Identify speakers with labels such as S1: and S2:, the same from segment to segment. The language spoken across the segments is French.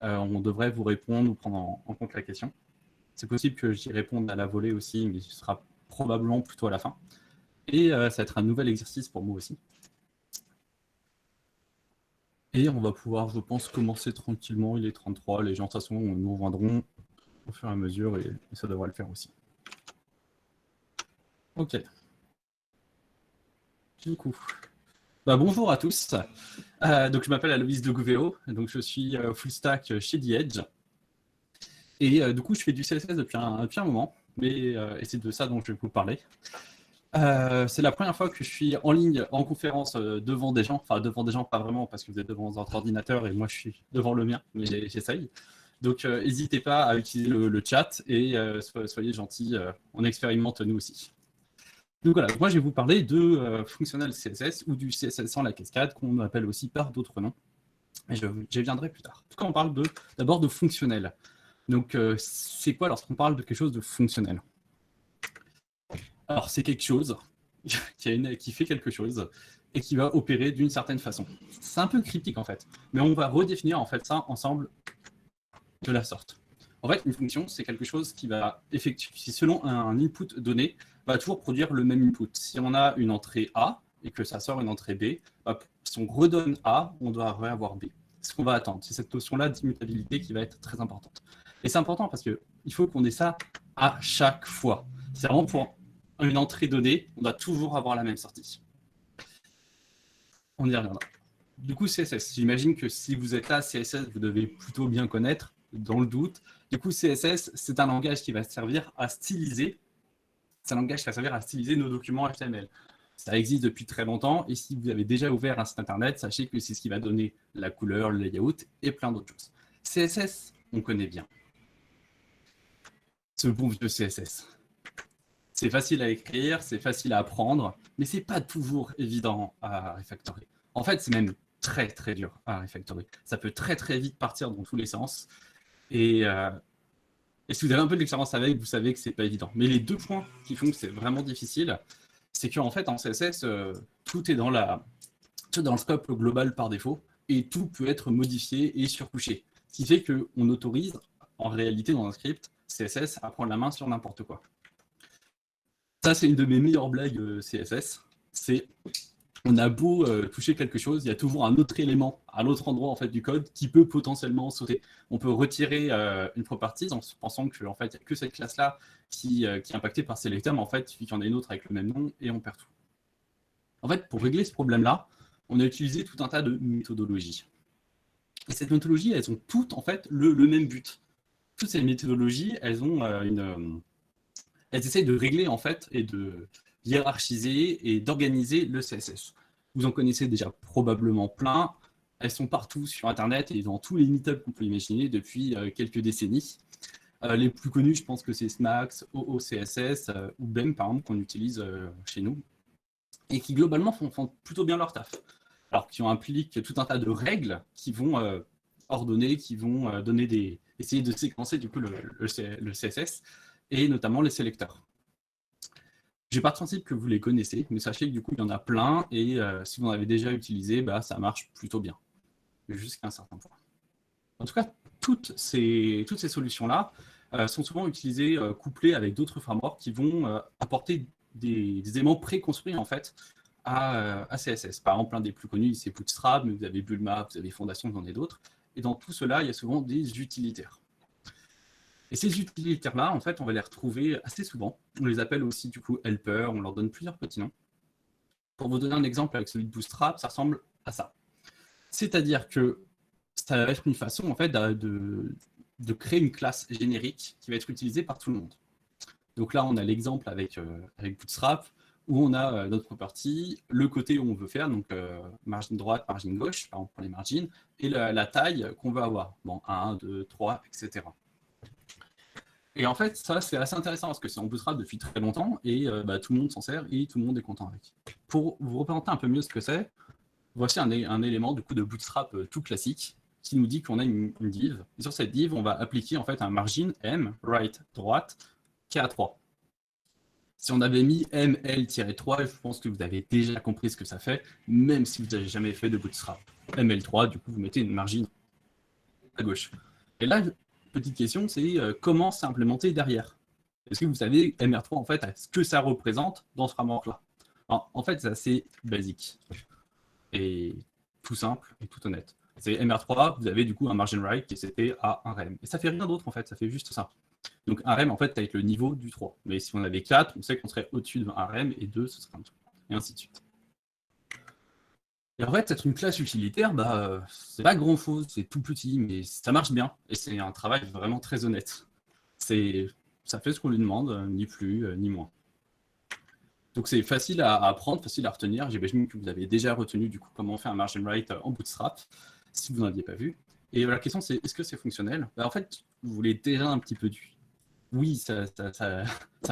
S1: on devrait vous répondre ou prendre en compte la question. C'est possible que j'y réponde à la volée aussi, mais ce sera probablement plutôt à la fin. Et ça va être un nouvel exercice pour moi aussi. Et on va pouvoir, je pense, commencer tranquillement. Il est 33, les gens de toute façon nous rejoindront au fur et à mesure et ça devrait le faire aussi. Ok. Du coup, bonjour à tous. Donc je m'appelle Aloïs de Gouvéo, donc je suis full stack chez The Edge. Et du coup, je fais du CSS depuis un moment, et c'est de ça dont je vais vous parler. C'est la première fois que je suis en ligne, en conférence, devant des gens. Enfin, devant des gens, pas vraiment, parce que vous êtes devant votre ordinateur et moi, je suis devant le mien, mais j'essaye. Donc, n'hésitez pas à utiliser le chat et soyez gentils, on expérimente nous aussi. Donc voilà, moi, je vais vous parler de fonctionnel CSS ou du CSS sans la cascade, qu'on appelle aussi par d'autres noms. Et j'y viendrai plus tard. En tout cas, on parle d'abord de fonctionnel. Donc, c'est quoi lorsqu'on parle de quelque chose de fonctionnel? Alors, c'est quelque chose qui fait quelque chose et qui va opérer d'une certaine façon. C'est un peu cryptique en fait, mais on va redéfinir en fait ça ensemble de la sorte. En fait, une fonction, c'est quelque chose qui va effectuer, selon un input donné, va toujours produire le même input. Si on a une entrée A et que ça sort une entrée B, si on redonne A, on doit avoir B. C'est ce qu'on va attendre. C'est cette notion-là d'immutabilité qui va être très importante. Et c'est important parce qu'il faut qu'on ait ça à chaque fois. C'est vraiment pour une entrée donnée, on doit toujours avoir la même sortie. On y reviendra. Du coup, CSS, j'imagine que si vous êtes là, CSS, vous devez plutôt bien connaître, dans le doute. Du coup, CSS, c'est un langage qui va servir à styliser. C'est un langage qui va servir à styliser nos documents HTML. Ça existe depuis très longtemps, et si vous avez déjà ouvert un site internet, sachez que c'est ce qui va donner la couleur, le layout et plein d'autres choses. CSS, on connaît bien. Ce bon vieux CSS. C'est facile à écrire, c'est facile à apprendre, mais c'est pas toujours évident à refactorer. En fait, c'est même très très dur à refactorer. Ça peut très très vite partir dans tous les sens. Et si vous avez un peu de l'expérience avec, vous savez que c'est pas évident. Mais les deux points qui font que c'est vraiment difficile, c'est qu'en fait en CSS, tout est dans le scope global par défaut, et tout peut être modifié et surcouché. Ce qui fait qu'on autorise, en réalité dans un script, CSS à prendre la main sur n'importe quoi. Ça, c'est une de mes meilleures blagues CSS. C'est, on a beau toucher quelque chose, il y a toujours un autre élément à l'autre endroit en fait, du code qui peut potentiellement sauter. On peut retirer une property en pensant que en fait, il n'y a que cette classe-là qui est impactée par selector, mais en fait, il suffit qu'il y en ait une autre avec le même nom et on perd tout. En fait, pour régler ce problème-là, on a utilisé tout un tas de méthodologies. Et ces méthodologies, elles ont toutes en fait le même but. Toutes ces méthodologies, elles ont elles essayent de régler en fait et de hiérarchiser et d'organiser le CSS. Vous en connaissez déjà probablement plein. Elles sont partout sur Internet et dans tous les meetups qu'on peut imaginer depuis quelques décennies. Les plus connus, je pense que c'est Smax, OOCSS ou BEM, par exemple, qu'on utilise chez nous, et qui globalement font plutôt bien leur taf. Alors, qui impliquent tout un tas de règles qui vont ordonner, qui vont essayer de séquencer du coup le CSS, et notamment les sélecteurs. J'ai pas de principe que vous les connaissez, mais sachez que du coup, il y en a plein, et si vous en avez déjà utilisé, ça marche plutôt bien, jusqu'à un certain point. En tout cas, toutes ces solutions-là sont souvent utilisées couplées avec d'autres frameworks qui vont apporter des éléments préconstruits en fait à CSS. Par exemple, l'un des plus connus, c'est Bootstrap, mais vous avez Bulma, vous avez Fondation, vous en avez d'autres. Et dans tout cela, il y a souvent des utilitaires. Et ces utilitaires-là, en fait, on va les retrouver assez souvent. On les appelle aussi, du coup, helper, on leur donne plusieurs petits noms. Pour vous donner un exemple avec celui de Bootstrap, ça ressemble à ça. C'est-à-dire que ça va être une façon, en fait, de créer une classe générique qui va être utilisée par tout le monde. Donc là, on a l'exemple avec Bootstrap, où on a notre property, le côté où on veut faire, donc margin droite, margin gauche, par exemple pour les margins, et la taille qu'on veut avoir. Bon, 1, 2, 3, etc. Et en fait, ça, c'est assez intéressant parce que c'est en Bootstrap depuis très longtemps et tout le monde s'en sert et tout le monde est content avec. Pour vous représenter un peu mieux ce que c'est, voici un élément du coup de Bootstrap tout classique qui nous dit qu'on a une div. Et sur cette div, on va appliquer en fait un margin M, right, droite, qui est à 3. Si on avait mis ML-3, je pense que vous avez déjà compris ce que ça fait, même si vous n'avez jamais fait de Bootstrap. ML3, du coup, vous mettez une margin à gauche. Et là, petite question, c'est comment c'est implémenté derrière? Est-ce que vous savez, MR3, en fait, ce que ça représente dans ce framework-là? En fait, c'est assez basique et tout simple et tout honnête. C'est MR3, vous avez du coup un margin right qui c'était à un rem. Et ça fait rien d'autre, en fait, ça fait juste ça. Donc un rem, en fait, avec le niveau du 3. Mais si on avait 4, on sait qu'on serait au-dessus d'un rem, et 2, ce serait un 2. Et ainsi de suite. Et en fait, être une classe utilitaire, c'est pas grand-chose, c'est tout petit, mais ça marche bien. Et c'est un travail vraiment très honnête. Ça fait ce qu'on lui demande, ni plus, ni moins. Donc c'est facile à apprendre, facile à retenir. J'imagine que vous avez déjà retenu du coup comment on fait un margin right en Bootstrap, si vous n'en aviez pas vu. Et la question c'est, est-ce que c'est fonctionnel? En fait, vous voulez déjà un petit peu du... Oui, ça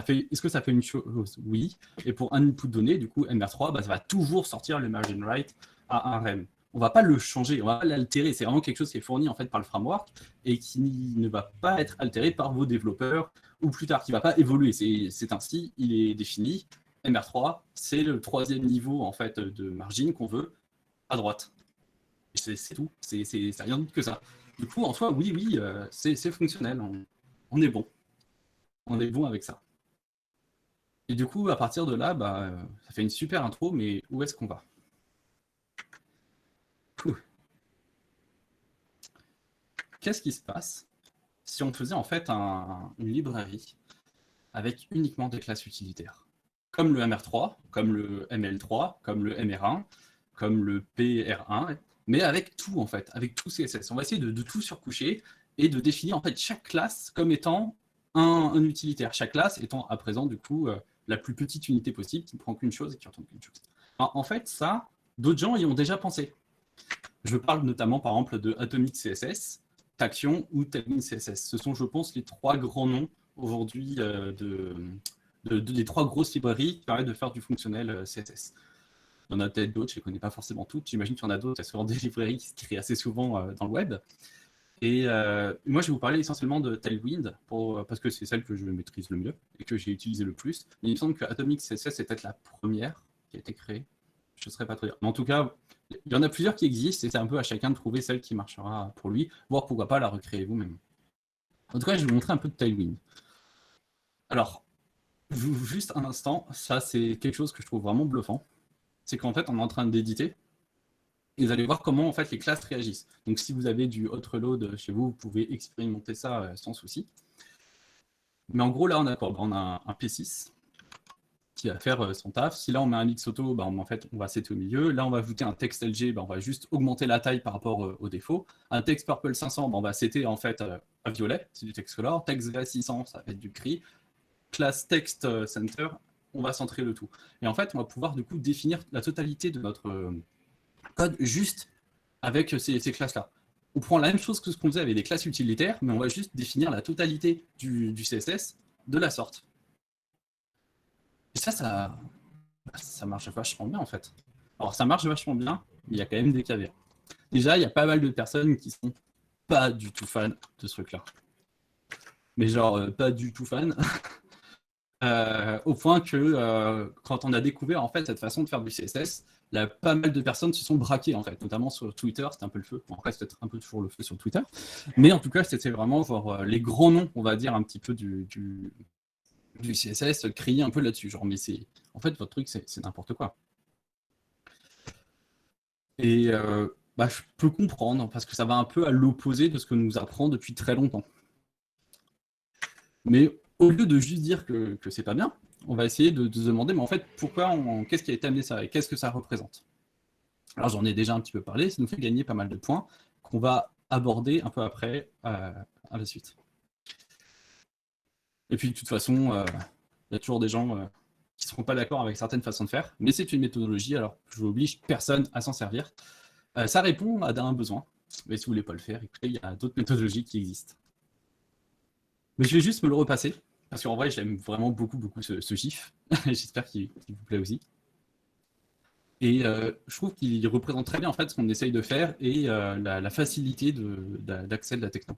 S1: fait... Est-ce que ça fait une chose? Oui. Et pour un input donné, du coup, MR3, ça va toujours sortir le margin right à un rem. On ne va pas le changer, on ne va pas l'altérer. C'est vraiment quelque chose qui est fourni en fait par le framework et qui ne va pas être altéré par vos développeurs ou plus tard, qui ne va pas évoluer. C'est ainsi, il est défini. MR3, c'est le 3e niveau en fait de margin qu'on veut à droite. C'est tout, c'est rien d'autre que ça. Du coup, en soi, oui, c'est fonctionnel, on est bon. On est bon avec ça. Et du coup, à partir de là, ça fait une super intro, mais où est-ce qu'on va? Qu'est-ce qui se passe si on faisait en fait une librairie avec uniquement des classes utilitaires? Comme le MR3, comme le ML3, comme le MR1, comme le PR1, mais avec tout en fait, avec tout CSS. On va essayer de tout surcoucher et de définir en fait chaque classe comme étant un utilitaire. Chaque classe étant à présent du coup la plus petite unité possible qui ne prend qu'une chose et qui retourne qu'une chose. Alors, en fait, ça, d'autres gens y ont déjà pensé. Je parle notamment par exemple de Atomic CSS, Tachyon ou Tailwind CSS. Ce sont, je pense, les 3 grands noms aujourd'hui les 3 grosses librairies qui permettent de faire du fonctionnel CSS. Il y en a peut-être d'autres, je ne les connais pas forcément toutes. J'imagine qu'il y en a d'autres, il y a souvent des librairies qui se créent assez souvent dans le web. Et moi, je vais vous parler essentiellement de Tailwind, parce que c'est celle que je maîtrise le mieux et que j'ai utilisé le plus. Mais il me semble que Atomic CSS est peut-être la première qui a été créée. Je ne saurais pas trop dire. Mais en tout cas, il y en a plusieurs qui existent et c'est un peu à chacun de trouver celle qui marchera pour lui, voire pourquoi pas la recréer vous-même. En tout cas, je vais vous montrer un peu de Tailwind. Alors, juste un instant, ça c'est quelque chose que je trouve vraiment bluffant. C'est qu'en fait, on est en train d'éditer et vous allez voir comment en fait les classes réagissent. Donc si vous avez du hot reload chez vous, vous pouvez expérimenter ça sans souci. Mais en gros, là, on a quoi? On a un P6 qui va faire son taf. Si là, on met un XAuto, en fait, on va setter au milieu. Là, on va ajouter un texte LG, on va juste augmenter la taille par rapport au défaut. Un texte Purple 500, on va setter en fait à violet, c'est du texte color. Texte VA 600, ça va être du gris. Classe text center, on va centrer le tout. Et en fait, on va pouvoir du coup définir la totalité de notre code juste avec ces classes-là. On prend la même chose que ce qu'on faisait avec des classes utilitaires, mais on va juste définir la totalité du CSS de la sorte. Et ça marche vachement bien en fait. Alors ça marche vachement bien, mais il y a quand même des caveats. Déjà, il y a pas mal de personnes qui sont pas du tout fans de ce truc-là. Mais genre, pas du tout fans. Au point que quand on a découvert en fait cette façon de faire du CSS, là, pas mal de personnes se sont braquées en fait, notamment sur Twitter, c'était un peu le feu. Bon, après, c'est peut-être un peu toujours le feu sur Twitter, mais en tout cas, c'était vraiment genre les grands noms, on va dire, un petit peu du CSS, crier un peu là-dessus. Genre, mais c'est en fait votre truc, c'est n'importe quoi. Et je peux comprendre parce que ça va un peu à l'opposé de ce que nous apprend depuis très longtemps. Mais au lieu de juste dire que c'est pas bien, on va essayer de se demander, mais en fait, pourquoi, qu'est-ce qui a été amené ça et qu'est-ce que ça représente? Alors, j'en ai déjà un petit peu parlé, ça nous fait gagner pas mal de points qu'on va aborder un peu après à la suite. Et puis, de toute façon, il y a toujours des gens qui ne seront pas d'accord avec certaines façons de faire, mais c'est une méthodologie, alors je n'oblige personne à s'en servir. Ça répond à un besoin, mais si vous ne voulez pas le faire, écoutez, il y a d'autres méthodologies qui existent. Mais je vais juste me le repasser, parce qu'en vrai, j'aime vraiment beaucoup ce GIF. J'espère qu'il vous plaît aussi. Et je trouve qu'il représente très bien en fait ce qu'on essaye de faire et la facilité d'accès de la techno.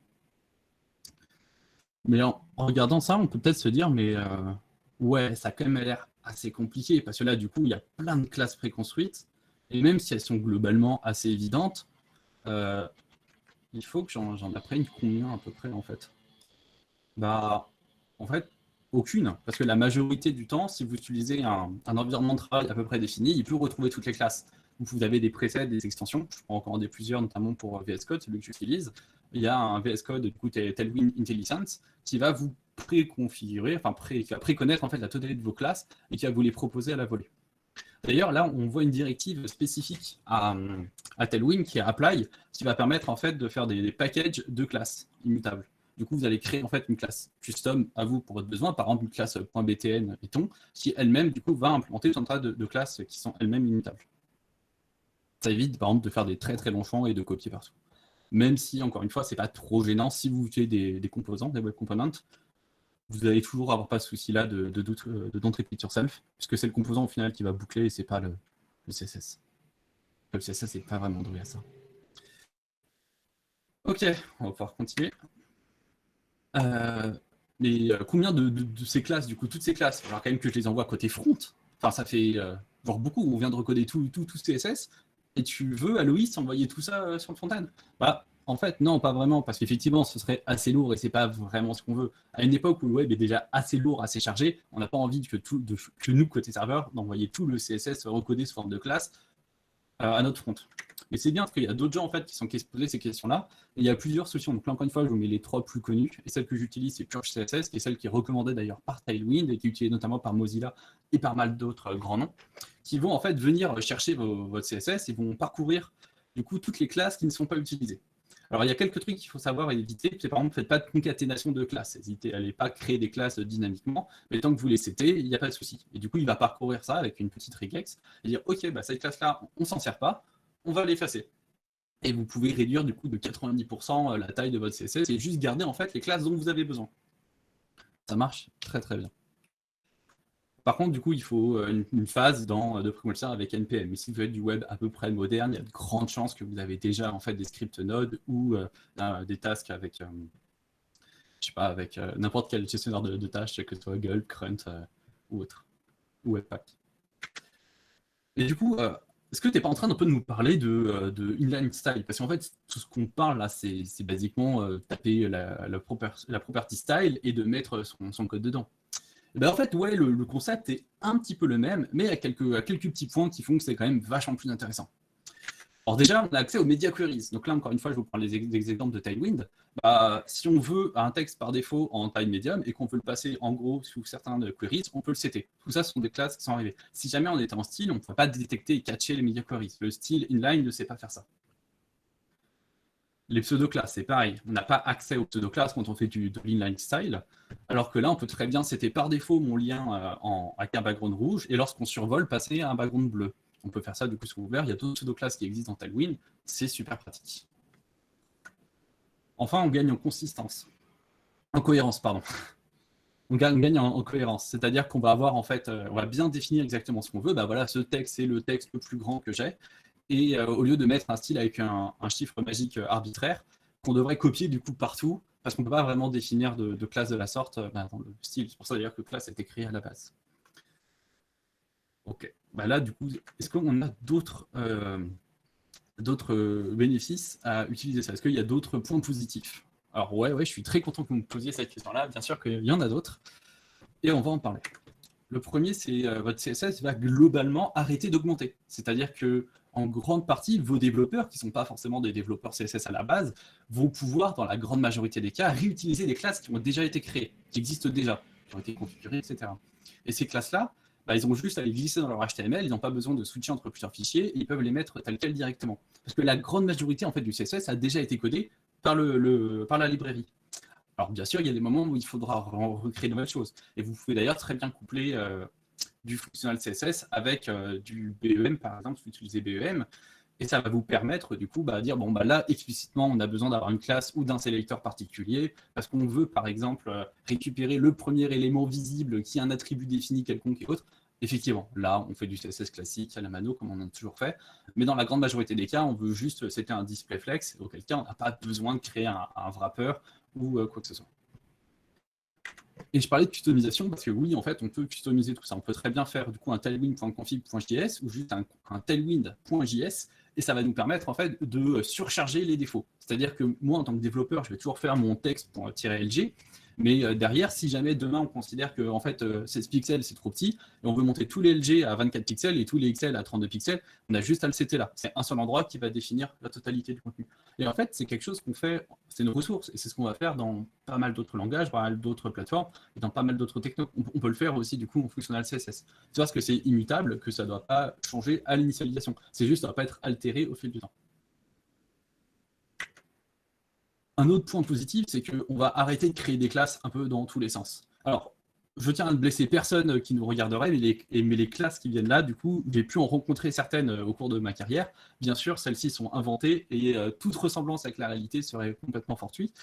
S1: Mais en regardant ça, on peut peut-être se dire, mais ouais, ça a quand même l'air assez compliqué, parce que là, du coup, il y a plein de classes préconstruites, et même si elles sont globalement assez évidentes, il faut que j'en apprenne combien à peu près en fait? Bah, en fait, aucune, parce que la majorité du temps, si vous utilisez un environnement de travail à peu près défini, il peut retrouver toutes les classes. Vous avez des presets, des extensions, je peux en commander plusieurs, notamment pour VS Code, celui que j'utilise. Il y a un VS Code, du coup, Tailwind IntelliSense, qui va vous préconfigurer, enfin, qui va préconnaître en fait la totalité de vos classes et qui va vous les proposer à la volée. D'ailleurs, là, on voit une directive spécifique à Tailwind qui est apply, qui va permettre en fait de faire des packages de classes immutables. Du coup, vous allez créer en fait une classe custom à vous pour votre besoin, par exemple une classe .btn et ton, qui elle-même du coup va implémenter tout un tas de classes qui sont elles-mêmes immutables. Ça évite par exemple de faire des très très longs champs et de copier partout. Même si, encore une fois, c'est pas trop gênant si vous utilisez des composants, des web components, vous allez toujours avoir pas ce souci-là de don't repeat yourself, puisque c'est le composant au final qui va boucler et c'est pas le CSS. Le CSS, c'est pas vraiment doué à ça. Ok, on va pouvoir continuer. Mais combien de ces classes, du coup, toutes ces classes, alors quand même que je les envoie côté front, enfin ça fait genre beaucoup, on vient de recoder tout CSS, et tu veux, Aloïs, envoyer tout ça sur le front-end? Bah, en fait, non, pas vraiment, parce qu'effectivement, ce serait assez lourd et c'est pas vraiment ce qu'on veut. À une époque où le web est déjà assez lourd, assez chargé, on n'a pas envie que nous, côté serveur, d'envoyer tout le CSS recodé sous forme de classe à notre front. Mais c'est bien parce qu'il y a d'autres gens en fait qui sont posés ces questions-là. Et il y a plusieurs solutions. Donc là, encore une fois, je vous mets les 3 plus connues. Et celle que j'utilise, c'est Purge CSS, qui est celle qui est recommandée d'ailleurs par Tailwind et qui est utilisée notamment par Mozilla et par mal d'autres grands noms, qui vont en fait venir chercher votre CSS et vont parcourir du coup toutes les classes qui ne sont pas utilisées. Alors, il y a quelques trucs qu'il faut savoir et éviter. C'est par exemple, faites pas de concaténation de classes. N'hésitez à ne pas créer des classes dynamiquement, mais tant que vous les setez, il n'y a pas de souci. Et du coup, il va parcourir ça avec une petite regex et dire, OK, bah, cette classe-là, on s'en sert pas, on va l'effacer. Et vous pouvez réduire du coup de 90% la taille de votre CSS et juste garder en fait les classes dont vous avez besoin. Ça marche très très bien. Par contre, du coup, il faut une phase de Premolser avec NPM. Mais si vous faites du web à peu près moderne, il y a de grandes chances que vous avez déjà en fait des scripts Node ou des tasks avec, je sais pas, avec n'importe quel gestionnaire de tâches, que ce soit Gulp, Crunt ou autre, ou Webpack. Et du coup, est-ce que tu n'es pas en train d'un peu de nous parler de inline style? Parce qu'en fait, tout ce qu'on parle là, c'est basiquement taper la property style et de mettre son code dedans. Et ben en fait, ouais, le concept est un petit peu le même, mais à quelques petits points qui font que c'est quand même vachement plus intéressant. Alors déjà, on a accès aux media queries. Donc là, encore une fois, je vous prends les exemples de Tailwind. Bah, si on veut un texte par défaut en taille médium et qu'on veut le passer en gros sous certains queries, on peut le setter. Tout ça, ce sont des classes qui sont arrivées. Si jamais on était en style, on ne peut pas détecter et catcher les media queries. Le style inline ne sait pas faire ça. Les pseudo-classes, c'est pareil. On n'a pas accès aux pseudo-classes quand on fait de l'inline style. Alors que là, on peut très bien setter par défaut mon lien avec un background rouge et lorsqu'on survole, passer à un background bleu. On peut faire ça du coup sous ouvert. Il y a d'autres pseudo-classes qui existent dans Tailwind. C'est super pratique. Enfin, on gagne en consistance. En cohérence, pardon. On gagne en cohérence. C'est-à-dire qu'on va avoir, en fait, on va bien définir exactement ce qu'on veut. Bah voilà, ce texte, c'est le texte le plus grand que j'ai. Et au lieu de mettre un style avec un chiffre magique arbitraire, qu'on devrait copier du coup partout, parce qu'on ne peut pas vraiment définir de classe de la sorte dans le style. C'est pour ça d'ailleurs que classe a été créée à la base. Ok. Bah là, du coup, est-ce qu'on a d'autres bénéfices à utiliser ça? Est-ce qu'il y a d'autres points positifs? Alors ouais, je suis très content que vous me posiez cette question-là. Bien sûr qu'il y en a d'autres. Et on va en parler. Le premier, c'est votre CSS va globalement arrêter d'augmenter. C'est-à-dire que en grande partie, vos développeurs, qui ne sont pas forcément des développeurs CSS à la base, vont pouvoir, dans la grande majorité des cas, réutiliser des classes qui ont déjà été créées, qui existent déjà, qui ont été configurées, etc. Et ces classes-là, bah, ils ont juste à les glisser dans leur HTML, ils n'ont pas besoin de switcher entre plusieurs fichiers, et ils peuvent les mettre telles quelles directement. Parce que la grande majorité en fait, du CSS a déjà été codé par la librairie. Alors bien sûr, il y a des moments où il faudra recréer de nouvelles choses. Et vous pouvez d'ailleurs très bien coupler du fonctionnal CSS avec du BEM, par exemple, si vous utilisez BEM, et ça va vous permettre du coup de dire, bon, bah, là, explicitement, on a besoin d'avoir une classe ou d'un sélecteur particulier, parce qu'on veut, par exemple, récupérer le premier élément visible qui a un attribut défini quelconque et autre. Effectivement, là, on fait du CSS classique à la mano, comme on a toujours fait, mais dans la grande majorité des cas, on veut juste c'était un display flex, auquel cas, on n'a pas besoin de créer un wrapper ou quoi que ce soit. Et je parlais de customisation parce que oui, en fait, on peut customiser tout ça. On peut très bien faire du coup un tailwind.config.js ou juste un tailwind.js et ça va nous permettre en fait de surcharger les défauts. C'est-à-dire que moi, en tant que développeur, je vais toujours faire mon texte pour -lg, mais derrière, si jamais demain on considère que en fait, 16 pixels c'est trop petit, et on veut monter tous les LG à 24 pixels et tous les XL à 32 pixels, on a juste à le CT là. C'est un seul endroit qui va définir la totalité du contenu. Et en fait, c'est quelque chose qu'on fait, c'est nos ressources, et c'est ce qu'on va faire dans pas mal d'autres langages, pas mal d'autres plateformes, et dans pas mal d'autres technos. On peut le faire aussi du coup en fonctionnal CSS. Tu vois, parce que c'est immutable, que ça ne doit pas changer à l'initialisation. C'est juste, ça ne va pas être altéré au fil du temps. Un autre point positif, c'est qu'on va arrêter de créer des classes un peu dans tous les sens. Alors, je tiens à ne blesser personne qui nous regarderait, mais les classes qui viennent là, du coup, j'ai pu en rencontrer certaines au cours de ma carrière. Bien sûr, celles-ci sont inventées et toute ressemblance avec la réalité serait complètement fortuite.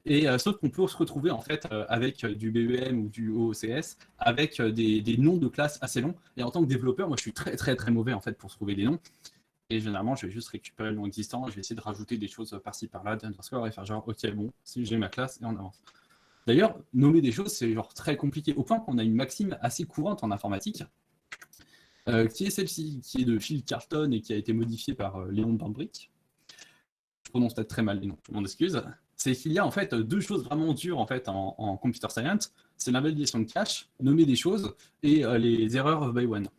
S1: Et sauf qu'on peut se retrouver en fait avec du BEM ou du OOCS, avec des noms de classes assez longs. Et en tant que développeur, moi je suis très très très mauvais en fait pour trouver des noms. Et généralement, je vais juste récupérer le nom existant, je vais essayer de rajouter des choses par-ci par-là, d'underscore, et faire genre, ok, bon, si j'ai ma classe, et on avance. D'ailleurs, nommer des choses, c'est genre très compliqué, au point qu'on a une maxime assez courante en informatique, qui est celle-ci, qui est de Phil Carlton et qui a été modifiée par Léon Bambrick. Je prononce peut-être très mal les noms, je m'en excuse. C'est qu'il y a en fait deux choses vraiment dures en fait en computer science, c'est l'invalidation de cache, nommer des choses, et les erreurs by one.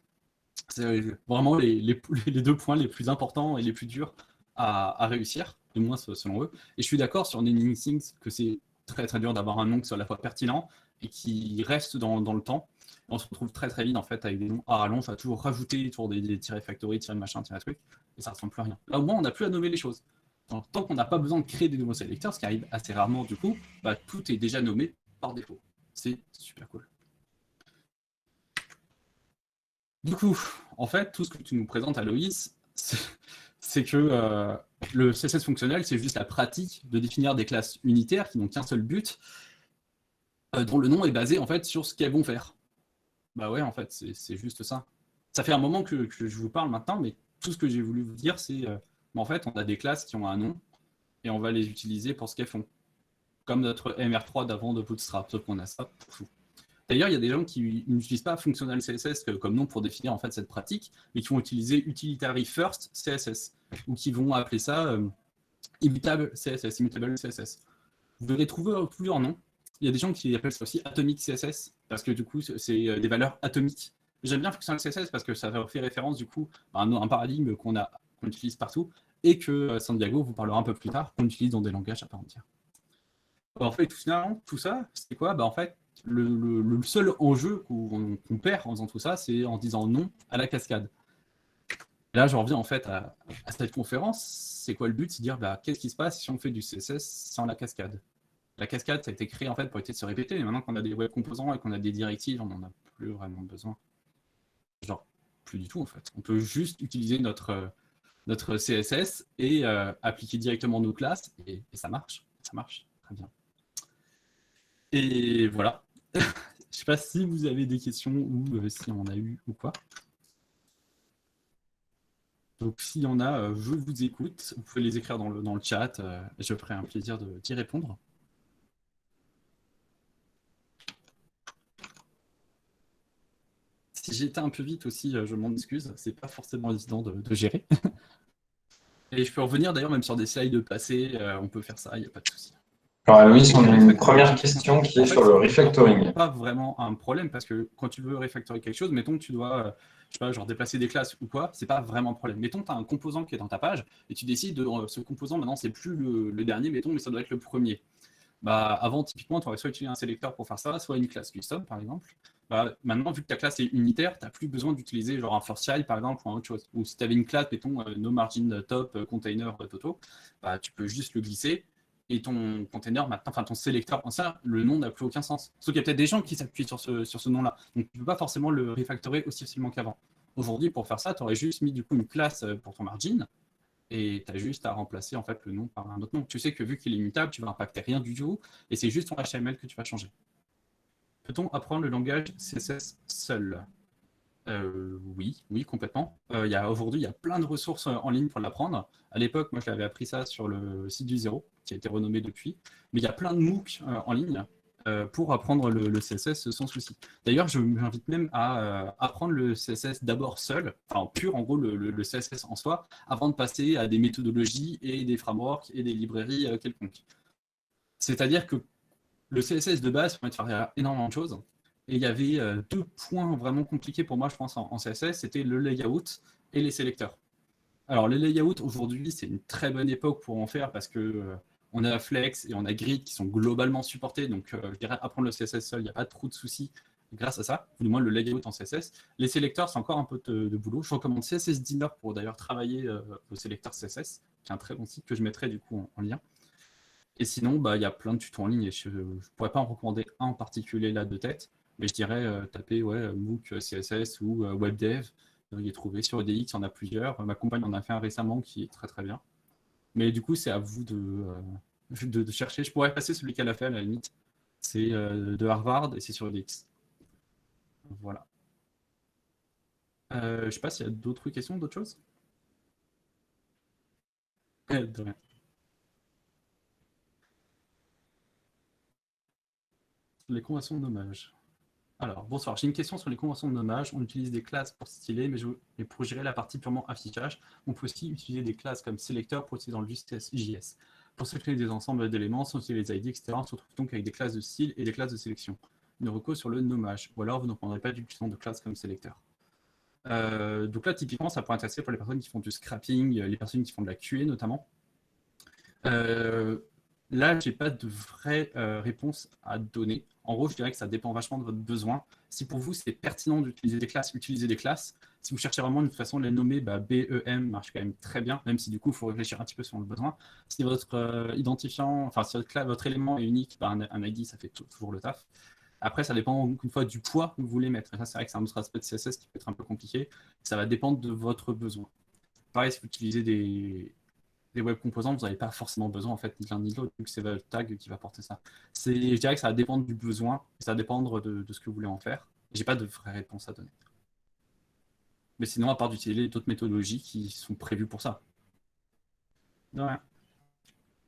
S1: C'est vraiment les deux points les plus importants et les plus durs à réussir, du moins selon eux. Et je suis d'accord sur Naming Things que c'est très très dur d'avoir un nom qui soit à la fois pertinent et qui reste dans le temps. Et on se retrouve très très vite en fait avec des noms à rallonge, à toujours rajouter autour des factory, machin, truc, et ça ne ressemble plus à rien. Là au moins on n'a plus à nommer les choses. Donc, tant qu'on n'a pas besoin de créer des nouveaux sélecteurs, ce qui arrive assez rarement du coup, bah, tout est déjà nommé par défaut. C'est super cool. Du coup, en fait, tout ce que tu nous présentes, Aloïs, c'est que le CSS fonctionnel, c'est juste la pratique de définir des classes unitaires qui n'ont qu'un seul but, dont le nom est basé en fait sur ce qu'elles vont faire. Bah ouais, en fait, c'est juste ça. Ça fait un moment que je vous parle maintenant, mais tout ce que j'ai voulu vous dire, c'est en fait, on a des classes qui ont un nom et on va les utiliser pour ce qu'elles font. Comme notre MR3 d'avant de Bootstrap, sauf qu'on a ça pour tout. D'ailleurs, il y a des gens qui n'utilisent pas Functional CSS comme nom pour définir en fait cette pratique, mais qui vont utiliser Utilitary First CSS, ou qui vont appeler ça Immutable CSS, Immutable CSS. Vous verrez trouver plusieurs noms. Il y a des gens qui appellent ça aussi Atomic CSS, parce que du coup, c'est des valeurs atomiques. J'aime bien Functional CSS parce que ça fait référence du coup à un paradigme qu'on utilise partout, et que Santiago vous parlera un peu plus tard, qu'on utilise dans des langages à part entière. En fait, finalement, tout ça, c'est quoi? Bah, en fait, le seul enjeu qu'on perd en faisant tout ça, c'est en disant non à la cascade. Et là, je reviens en fait à cette conférence. C'est quoi le but? C'est de dire bah, qu'est-ce qui se passe si on fait du CSS sans la cascade? La cascade, ça a été créé en fait pour éviter de se répéter, mais maintenant qu'on a des web composants et qu'on a des directives, on n'en a plus vraiment besoin. Genre, plus du tout en fait. On peut juste utiliser notre CSS et appliquer directement nos classes, et ça marche très bien. Et voilà. Je ne sais pas si vous avez des questions ou si on en a eu ou quoi. Donc s'il y en a, je vous écoute. Vous pouvez les écrire dans le chat. Je ferai un plaisir d'y répondre. Si j'étais un peu vite aussi, je m'en excuse. C'est pas forcément évident de gérer. Et je peux revenir d'ailleurs même sur des slides passés. On peut faire ça, il n'y a pas de souci.
S2: Alors Louis, on a une première question qui est sur le refactoring.
S1: C'est pas vraiment un problème parce que quand tu veux refactorer quelque chose, mettons que tu dois, je sais pas, genre déplacer des classes ou quoi, c'est pas vraiment un problème. Mettons que tu as un composant qui est dans ta page et tu décides de ce composant maintenant c'est plus le dernier, mettons, mais ça doit être le premier. Bah, avant, typiquement, tu aurais soit utilisé un sélecteur pour faire ça, soit une classe custom, par exemple. Bah, maintenant, vu que ta classe est unitaire, tu n'as plus besoin d'utiliser genre un first child, par exemple, ou autre chose. Ou si tu avais une classe, mettons, no margin top container toto, bah, tu peux juste le glisser. Et ton container, maintenant, enfin ton sélecteur, ça, le nom n'a plus aucun sens. Sauf qu'il y a peut-être des gens qui s'appuient sur ce nom-là. Donc, tu ne peux pas forcément le refactorer aussi facilement qu'avant. Aujourd'hui, pour faire ça, tu aurais juste mis du coup une classe pour ton margin. Et tu as juste à remplacer en fait le nom par un autre nom. Tu sais que vu qu'il est immutable, tu ne vas impacter rien du tout, et c'est juste ton HTML que tu vas changer. Peut-on apprendre le langage CSS seul? Oui, complètement. Aujourd'hui, il y a plein de ressources en ligne pour l'apprendre. À l'époque, moi, je l'avais appris ça sur le site du Zéro, qui a été renommé depuis. Mais il y a plein de MOOC en ligne pour apprendre le CSS sans souci. D'ailleurs, je m'invite même à apprendre le CSS d'abord seul, enfin pur en gros le CSS en soi, avant de passer à des méthodologies et des frameworks et des librairies quelconques. C'est-à-dire que le CSS de base permet de faire énormément de choses. Et il y avait deux points vraiment compliqués pour moi, je pense, en CSS, c'était le layout et les sélecteurs. Alors, les layouts, aujourd'hui, c'est une très bonne époque pour en faire parce que on a Flex et on a Grid qui sont globalement supportés. Donc, je dirais apprendre le CSS seul, il n'y a pas trop de soucis grâce à ça, ou du moins le layout en CSS. Les sélecteurs, c'est encore un peu de boulot. Je recommande CSS Dinner pour d'ailleurs travailler au sélecteur CSS, qui est un très bon site que je mettrai du coup en lien. Et sinon, bah, y a plein de tutos en ligne et je ne pourrais pas en recommander un en particulier là de tête, mais je dirais taper MOOC CSS ou WebDev. Il est trouvé sur EDX, il y en a plusieurs. Ma compagne en a fait un récemment qui est très très bien. Mais du coup, c'est à vous de chercher. Je pourrais passer celui qu'elle a fait à la limite. C'est de Harvard et c'est sur EDX. Voilà. Je sais pas s'il y a d'autres questions, d'autres choses. De rien. Les conventions de nommage. Alors, bonsoir, j'ai une question sur les conventions de nommage. On utilise des classes pour styler, mais pour gérer la partie purement affichage, on peut aussi utiliser des classes comme sélecteur pour utiliser dans le JS. Pour sélectionner des ensembles d'éléments, sans utiliser les ID, etc., on se retrouve donc avec des classes de style et des classes de sélection. Une recours sur le nommage, ou alors vous ne prendrez pas d'utilisation de classes comme sélecteur. Donc là, typiquement, ça pourrait intéresser pour les personnes qui font du scrapping, les personnes qui font de la QA notamment. Là, je n'ai pas de vraie réponse à donner. En gros, je dirais que ça dépend vachement de votre besoin. Si pour vous, c'est pertinent d'utiliser des classes, utilisez des classes. Si vous cherchez vraiment une façon de les nommer, BEM marche quand même très bien, même si du coup, il faut réfléchir un petit peu sur le besoin. Si votre identifiant, enfin, si votre élément est unique, un ID, ça fait toujours le taf. Après, ça dépend, une fois, du poids que vous voulez mettre. Et ça, c'est vrai que c'est un autre aspect de CSS qui peut être un peu compliqué. Ça va dépendre de votre besoin. Pareil, si vous utilisez des web composants, vous n'avez pas forcément besoin en fait ni l'un ni l'autre, vu que c'est votre tag qui va porter ça. Je dirais que ça va dépendre du besoin, ça va dépendre de ce que vous voulez en faire. J'ai pas de vraie réponse à donner. Mais sinon, à part d'utiliser d'autres méthodologies qui sont prévues pour ça. De rien.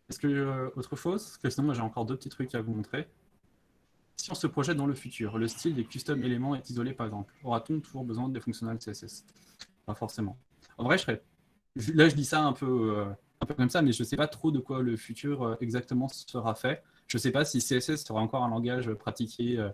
S1: Est-ce que autre chose? Parce que sinon, moi j'ai encore deux petits trucs à vous montrer. Si on se projette dans le futur, le style des custom éléments est isolé par exemple. Aura-t-on toujours besoin des fonctionnels CSS? Pas forcément. En vrai, là, je dis ça un peu comme ça, mais je ne sais pas trop de quoi le futur exactement sera fait. Je ne sais pas si CSS sera encore un langage pratiqué,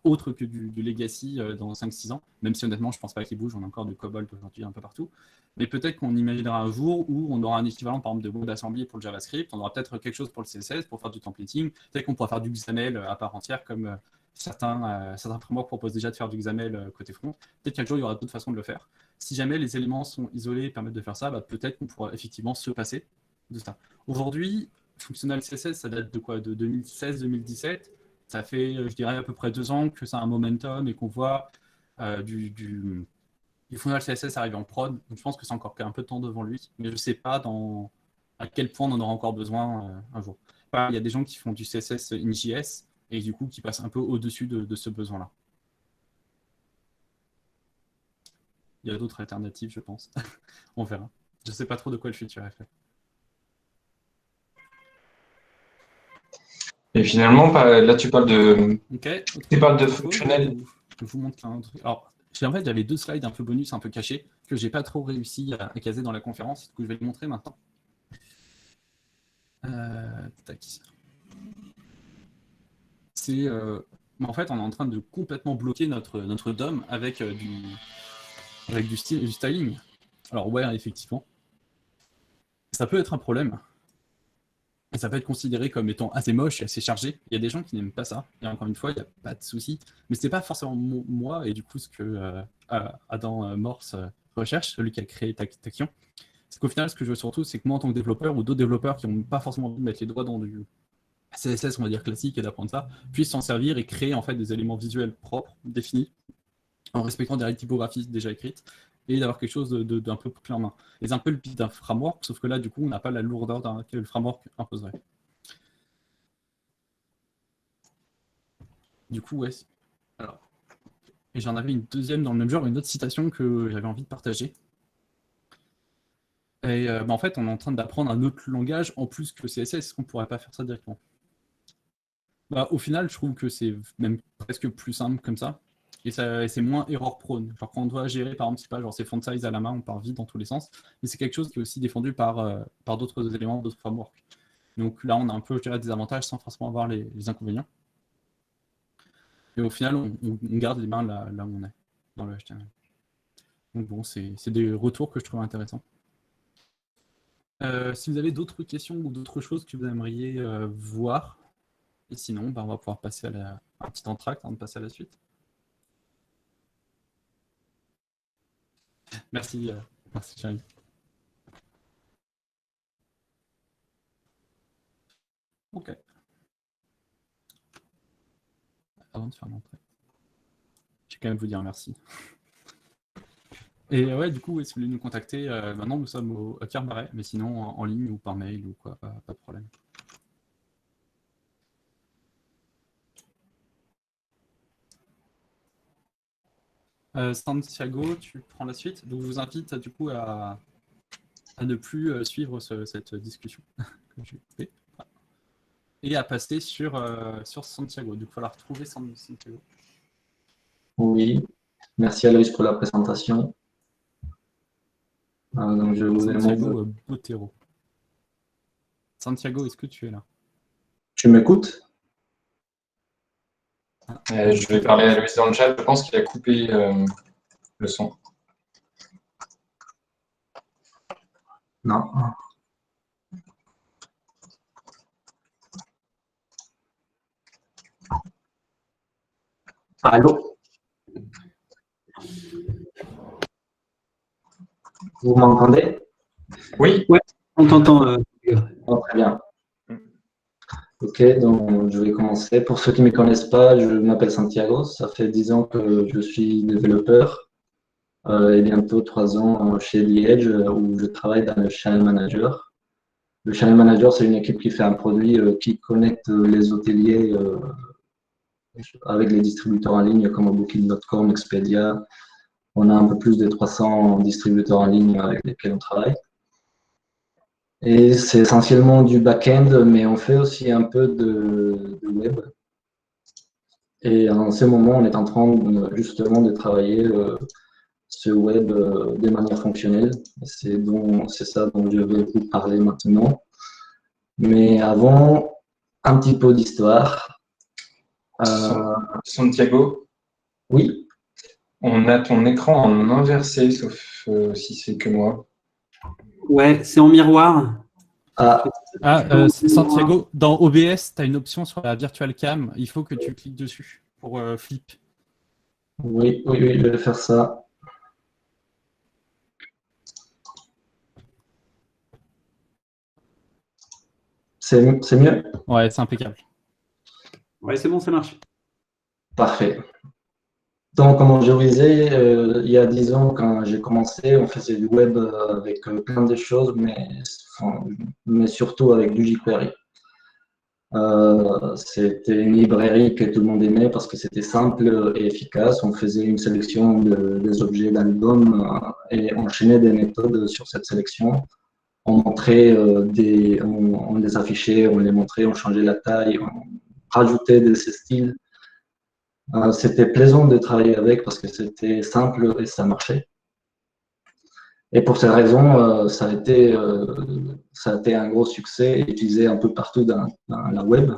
S1: autre que du legacy dans 5-6 ans, même si honnêtement, je ne pense pas qu'il bouge, on a encore du COBOL aujourd'hui un peu partout. Mais peut-être qu'on imaginera un jour où on aura un équivalent, par exemple, de WebAssembly pour le JavaScript, on aura peut-être quelque chose pour le CSS, pour faire du templating, peut-être qu'on pourra faire du XAML à part entière, comme certains frameworks proposent déjà de faire du XAML côté front. Peut-être qu'un jour, il y aura d'autres façons de le faire. Si jamais les éléments sont isolés et permettent de faire ça, peut-être qu'on pourra effectivement se passer de ça. Aujourd'hui, Functional CSS, ça date de quoi? De 2016-2017. Ça fait, je dirais, à peu près 2 ans que ça a un momentum et qu'on voit du Functional CSS arriver en prod. Donc je pense que c'est encore un peu de temps devant lui, mais je ne sais pas à quel point on en aura encore besoin un jour. Il y a des gens qui font du CSS in JS et du coup qui passent un peu au-dessus de ce besoin-là. Il y a d'autres alternatives, je pense. On verra. Je ne sais pas trop de quoi le futur est fait.
S2: Et finalement, là, tu parles de,
S1: Ok.
S2: tu parles de fonctionnel.
S1: Je vous montre un truc. Alors, en fait, j'avais 2 slides un peu bonus, un peu cachés, que j'ai pas trop réussi à caser dans la conférence. Du coup, je vais les montrer maintenant. Tac. C'est, en fait, on est en train de complètement bloquer notre DOM avec du styling. Alors ouais, effectivement, ça peut être un problème. Et ça peut être considéré comme étant assez moche et assez chargé. Il y a des gens qui n'aiment pas ça. Et encore une fois, il n'y a pas de souci. Mais ce n'est pas forcément moi et du coup ce que Adam Morse recherche, celui qui a créé Tachyon. C'est qu'au final, ce que je veux surtout, c'est que moi en tant que développeur ou d'autres développeurs qui n'ont pas forcément envie de mettre les doigts dans du CSS, on va dire classique, et d'apprendre ça, puissent s'en servir et créer en fait des éléments visuels propres, définis, en respectant des règles typographiques déjà écrites, et d'avoir quelque chose d'un peu clé en main. Et c'est un peu le but d'un framework, sauf que là, du coup, on n'a pas la lourdeur que le framework imposerait. Du coup, ouais. Alors, et j'en avais une deuxième dans le même genre, une autre citation que j'avais envie de partager. Et en fait, on est en train d'apprendre un autre langage en plus que le CSS. Est-ce qu'on ne pourrait pas faire ça directement? Bah, au final, je trouve que c'est même presque plus simple comme ça. Et c'est moins error prone. Genre quand on doit gérer, par exemple, c'est pas genre c'est font size à la main, on part vite dans tous les sens. Mais c'est quelque chose qui est aussi défendu par d'autres éléments, d'autres frameworks. Donc là, on a un peu, je dirais, des avantages sans forcément avoir les inconvénients. Et au final, on garde les mains là où on est, dans le HTML. Donc bon, c'est des retours que je trouve intéressants. Si vous avez d'autres questions ou d'autres choses que vous aimeriez voir, et sinon, bah, on va pouvoir passer à un petit entracte avant de passer à la suite. Merci, merci Thierry. Ok. Avant de faire l'entrée, je vais quand même vous dire merci. Et ouais, du coup, si vous voulez nous contacter, maintenant nous sommes au Pierre-Barret, mais sinon en ligne ou par mail ou quoi, pas de problème. Santiago, tu prends la suite. Donc je vous invite du coup à ne plus suivre cette discussion que j'ai fait et à passer sur Santiago. Donc il va falloir retrouver Santiago.
S2: Oui, merci Aloïs pour la présentation. Donc je vous
S1: Santiago
S2: demande...
S1: Botero. Santiago, est-ce que tu es là?
S2: Tu m'écoutes?
S3: Je vais parler à Aloïs dans le chat. Je pense qu'il a coupé le son.
S2: Non. Allô? Vous m'entendez?
S3: Oui.
S4: Ouais, on t'entend.
S2: Oh, très bien. Ok, donc je vais commencer. Pour ceux qui ne me connaissent pas, je m'appelle Santiago. Ça fait 10 ans que je suis développeur et bientôt 3 ans chez The Edge où je travaille dans le Channel Manager. Le Channel Manager, c'est une équipe qui fait un produit qui connecte les hôteliers avec les distributeurs en ligne comme Booking.com, Expedia. On a un peu plus de 300 distributeurs en ligne avec lesquels on travaille. Et c'est essentiellement du back-end, mais on fait aussi un peu de web. Et en ce moment, on est en train justement de travailler ce web de manière fonctionnelle. C'est ça dont je vais vous parler maintenant. Mais avant, un petit peu d'histoire.
S3: Santiago,
S2: Oui.
S3: on a ton écran en inversé, sauf si c'est que moi.
S4: Ouais, c'est en miroir.
S1: Santiago, dans OBS, tu as une option sur la virtual cam. Il faut que tu cliques dessus pour flip.
S2: Oui, je vais faire ça. C'est mieux?
S1: Ouais, c'est impeccable.
S4: Ouais, c'est bon, ça marche.
S2: Parfait. Donc, comme je vous disais, il y a 10 ans, quand j'ai commencé, on faisait du web avec plein de choses, mais surtout avec du jQuery. C'était une librairie que tout le monde aimait parce que c'était simple et efficace. On faisait une sélection des objets d'album et enchaînait des méthodes sur cette sélection. On montrait on les affichait, on les montrait, on changeait la taille, on rajoutait de ces styles. C'était plaisant de travailler avec parce que c'était simple et ça marchait. Et pour cette raison, ça a été un gros succès, utilisé un peu partout dans la web.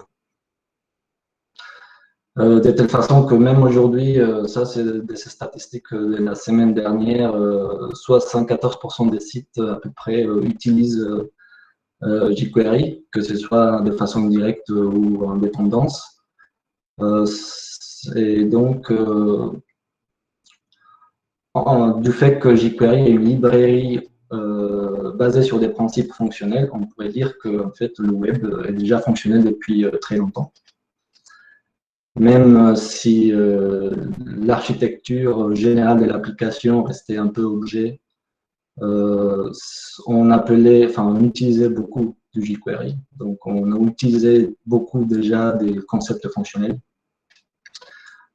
S2: De telle façon que même aujourd'hui, ça c'est des statistiques de la semaine dernière, 74% des sites à peu près utilisent jQuery, que ce soit de façon directe ou en dépendance. Et donc, du fait que jQuery est une librairie basée sur des principes fonctionnels, on pourrait dire que en fait, le web est déjà fonctionnel depuis très longtemps. Même si l'architecture générale de l'application restait un peu objet, on utilisait beaucoup du jQuery. Donc, on a utilisé beaucoup déjà des concepts fonctionnels.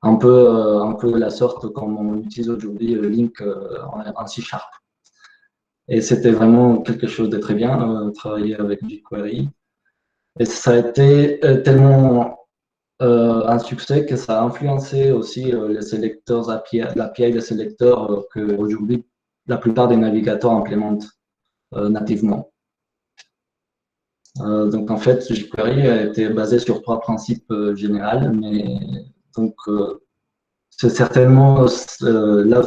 S2: Un peu la sorte comme on utilise aujourd'hui Link en C#. Et c'était vraiment quelque chose de très bien, travailler avec jQuery. Et ça a été tellement un succès que ça a influencé aussi les sélecteurs l'API des sélecteurs qu'aujourd'hui la plupart des navigateurs implémentent nativement. Donc en fait, jQuery a été basé sur 3 principes généraux, mais donc c'est certainement là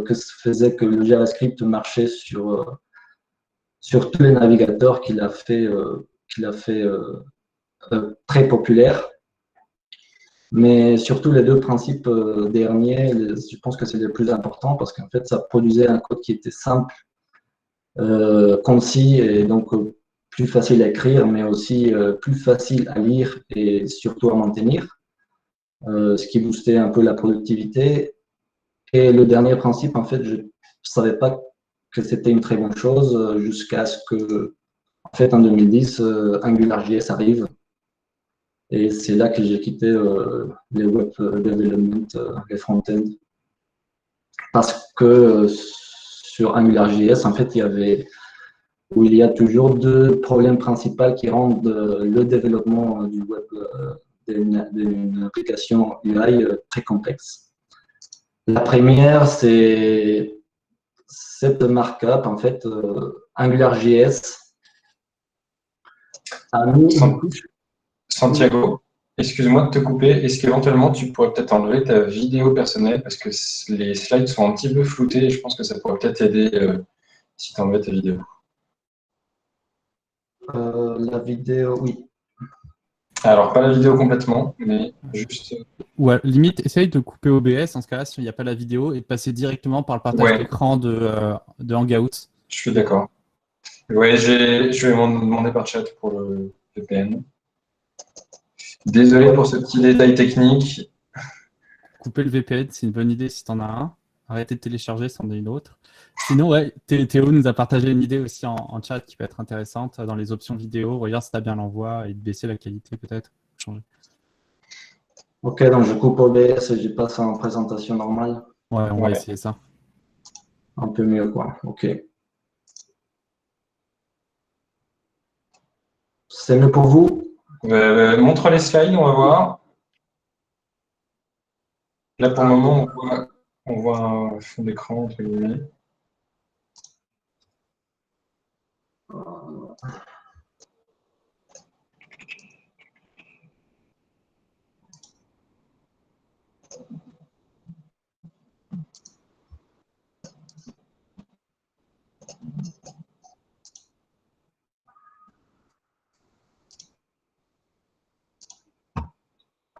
S2: que faisait que le JavaScript marchait sur tous les navigateurs qu'il a fait très populaire. Mais surtout les 2 principes derniers, je pense que c'est les plus importants parce qu'en fait, ça produisait un code qui était simple, concis et donc plus facile à écrire, mais aussi plus facile à lire et surtout à maintenir, ce qui boostait un peu la productivité. Et le dernier principe, en fait, je ne savais pas que c'était une très bonne chose jusqu'à ce que, en fait, en 2010, AngularJS arrive. Et c'est là que j'ai quitté les web development, les front-end. Parce que sur AngularJS, en fait, il y a toujours 2 problèmes principaux qui rendent le développement du web d'une application UI très complexe. La première, c'est cette markup, en fait, AngularJS a mis une couche.
S3: Santiago, excuse-moi de te couper. Est-ce qu'éventuellement tu pourrais peut-être enlever ta vidéo personnelle parce que les slides sont un petit peu floutés et je pense que ça pourrait peut-être aider si tu enlèves ta vidéo.
S2: La vidéo, oui.
S3: Alors, pas la vidéo complètement, mais juste.
S1: Ouais, limite, essaye de couper OBS, en ce cas-là, s'il n'y a pas la vidéo, et de passer directement par le partage d'écran de Hangouts.
S3: Je suis d'accord. Ouais, je vais m'en demander par chat pour le VPN. Désolé pour ce petit détail technique.
S1: Couper le VPN, c'est une bonne idée si tu en as un. Arrêtez de télécharger, c'en est une autre. Sinon, ouais, Théo nous a partagé une idée aussi en chat qui peut être intéressante dans les options vidéo. Regarde si tu as bien l'envoi et de baisser la qualité peut-être. Changer.
S2: Ok, donc je coupe OBS et je passe en présentation normale.
S1: Ouais, on va essayer ça.
S2: Un peu mieux, quoi. Ok. C'est mieux pour vous?
S3: Montre les slides, on va voir. Là, pour le moment, on voit un fond d'écran, entre guillemets.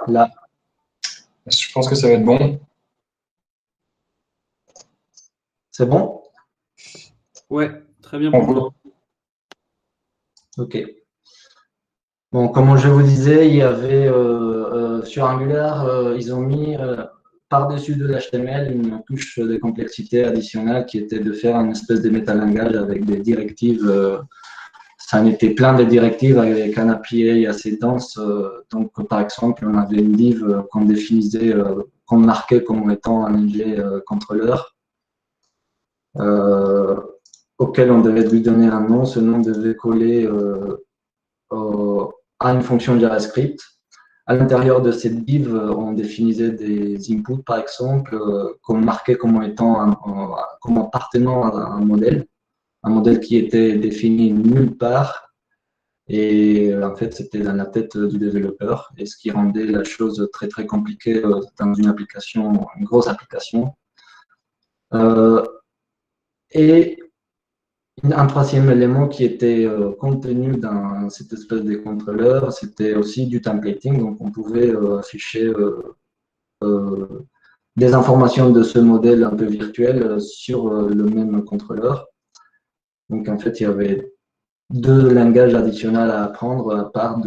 S2: Là.
S3: Je pense que ça va être bon.
S2: C'est bon?
S4: Ouais, très bien.
S2: Ok. Bon, comme je vous disais, il y avait sur Angular, ils ont mis par-dessus de l'HTML une couche de complexité additionnelle qui était de faire une espèce de métalangage avec des directives. Ça en était plein de directives avec un API assez dense. Donc, par exemple, on avait une div qu'on définissait, qu'on marquait comme étant un objet contrôleur, auquel on devait lui donner un nom. Ce nom devait coller à une fonction JavaScript. À l'intérieur de cette div, on définissait des inputs, par exemple, qu'on marquait comme étant comme appartenant à un modèle qui était défini nulle part. Et en fait, c'était dans la tête du développeur, et ce qui rendait la chose très très compliquée dans une application, une grosse application. Et un troisième élément qui était contenu dans cette espèce de contrôleur, c'était aussi du templating. Donc, on pouvait afficher des informations de ce modèle un peu virtuel sur le même contrôleur. Donc, en fait, il y avait 2 langages additionnels à apprendre à part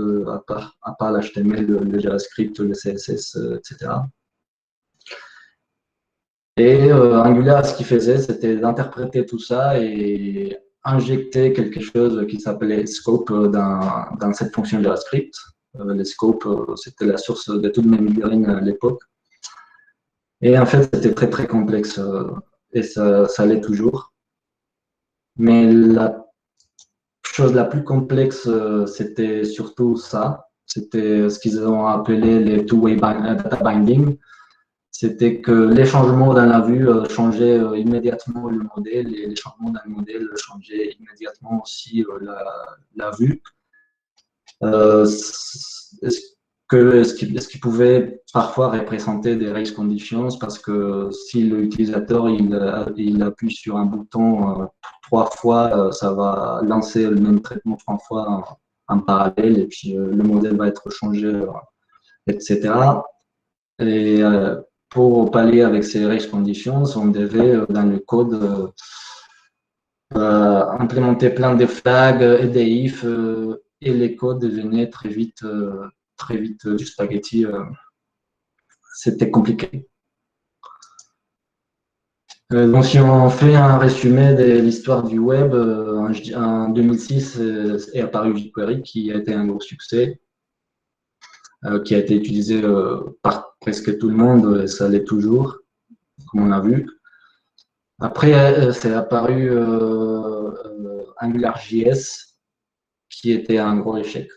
S2: l'HTML, le JavaScript, le CSS, etc. Et Angular, ce qu'il faisait, c'était d'interpréter tout ça et injecter quelque chose qui s'appelait scope dans cette fonction JavaScript. Les scopes, c'était la source de toutes mes migraines à l'époque. Et en fait, c'était très très complexe et ça l'est toujours. Mais la chose la plus complexe, c'était surtout ça. C'était ce qu'ils ont appelé les two-way data binding. C'était que les changements dans la vue changeaient immédiatement le modèle et les changements dans le modèle changeaient immédiatement aussi la vue. Ce qui pouvait parfois représenter des race conditions parce que si l'utilisateur il appuie sur un bouton 3 fois, ça va lancer le même traitement 3 fois en parallèle et puis le modèle va être changé, etc. Et pour pallier avec ces race conditions, on devait dans le code implémenter plein de flags et des ifs et les codes devenaient très vite du spaghetti. C'était compliqué. Donc, si on fait un résumé de l'histoire du web, en 2006 est apparu jQuery qui a été un gros succès, qui a été utilisé par presque tout le monde et ça l'est toujours, comme on a vu. Après, c'est apparu AngularJS qui était un gros échec.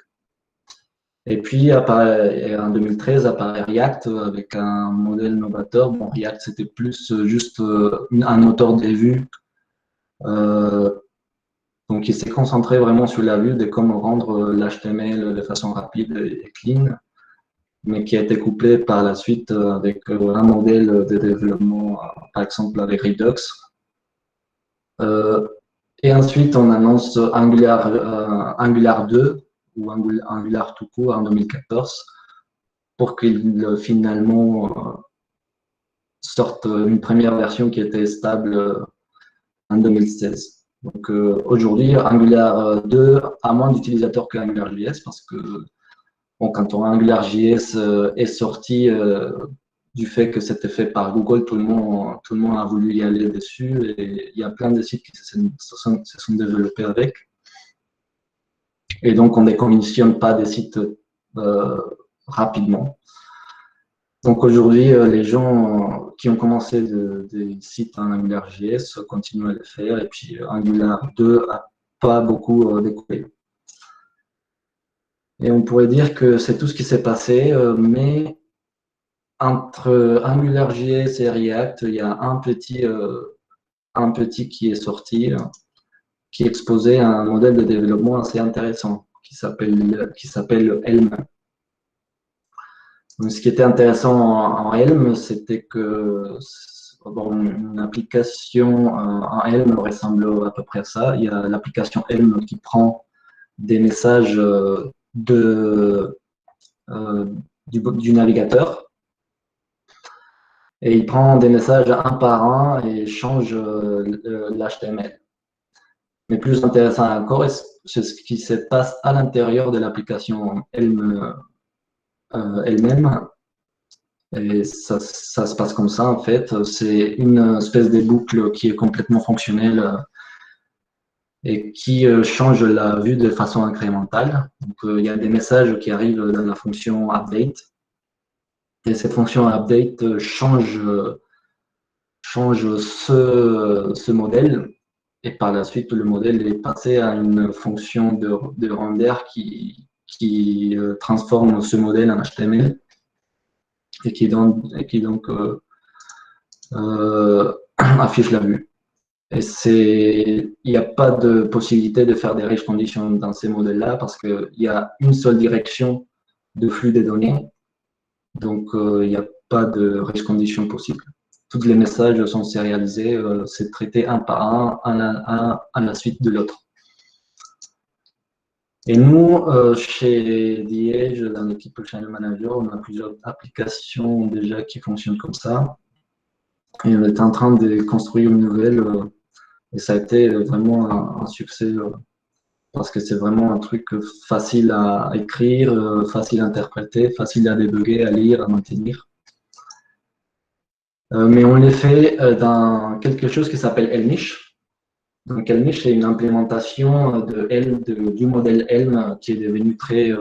S2: Et puis, en 2013, apparaît React avec un modèle novateur. Bon, React, c'était plus juste un moteur de vue. Donc, il s'est concentré vraiment sur la vue de comment rendre l'HTML de façon rapide et clean, mais qui a été couplé par la suite avec un modèle de développement, par exemple avec Redux. Et ensuite, on annonce Angular 2 ou Angular tout court en 2014 pour qu'il finalement sorte une première version qui était stable en 2016. Donc aujourd'hui, Angular 2 a moins d'utilisateurs que AngularJS parce que bon, quand AngularJS est sorti du fait que c'était fait par Google, tout le monde a voulu y aller dessus et il y a plein de sites qui se sont développés avec. Et donc, on ne décommissionne pas des sites rapidement. Donc, aujourd'hui, les gens qui ont commencé des sites en AngularJS continuent à le faire. Et puis, Angular 2 n'a pas beaucoup décollé. Et on pourrait dire que c'est tout ce qui s'est passé, mais entre AngularJS et React, il y a un petit qui est sorti, qui exposait un modèle de développement assez intéressant qui s'appelle Helm. Donc, ce qui était intéressant en Helm, c'était que une application en Helm ressemble à peu près à ça. Il y a l'application Helm qui prend des messages du navigateur et il prend des messages un par un et change l'HTML. Mais plus intéressant encore, c'est ce qui se passe à l'intérieur de l'application elle-même. Et ça se passe comme ça, en fait. C'est une espèce de boucle qui est complètement fonctionnelle et qui change la vue de façon incrémentale. Donc, il y a des messages qui arrivent dans la fonction update. Et cette fonction update change ce modèle. Et par la suite, le modèle est passé à une fonction de render qui transforme ce modèle en HTML et qui donc affiche la vue. Et il n'y a pas de possibilité de faire des race conditions dans ces modèles-là parce qu'il y a une seule direction de flux des données. Donc, il n'y a pas de race condition possible. Tous les messages sont sérialisés, c'est traité un par un à la suite de l'autre. Et nous, chez Diege, dans l'équipe Channel Manager, on a plusieurs applications déjà qui fonctionnent comme ça. Et on est en train de construire une nouvelle. Et ça a été vraiment un succès parce que c'est vraiment un truc facile à écrire, facile à interpréter, facile à débugger, à lire, à maintenir. Mais on les fait dans quelque chose qui s'appelle Helmich. Donc Helmich, c'est une implémentation du modèle Helm qui est devenu très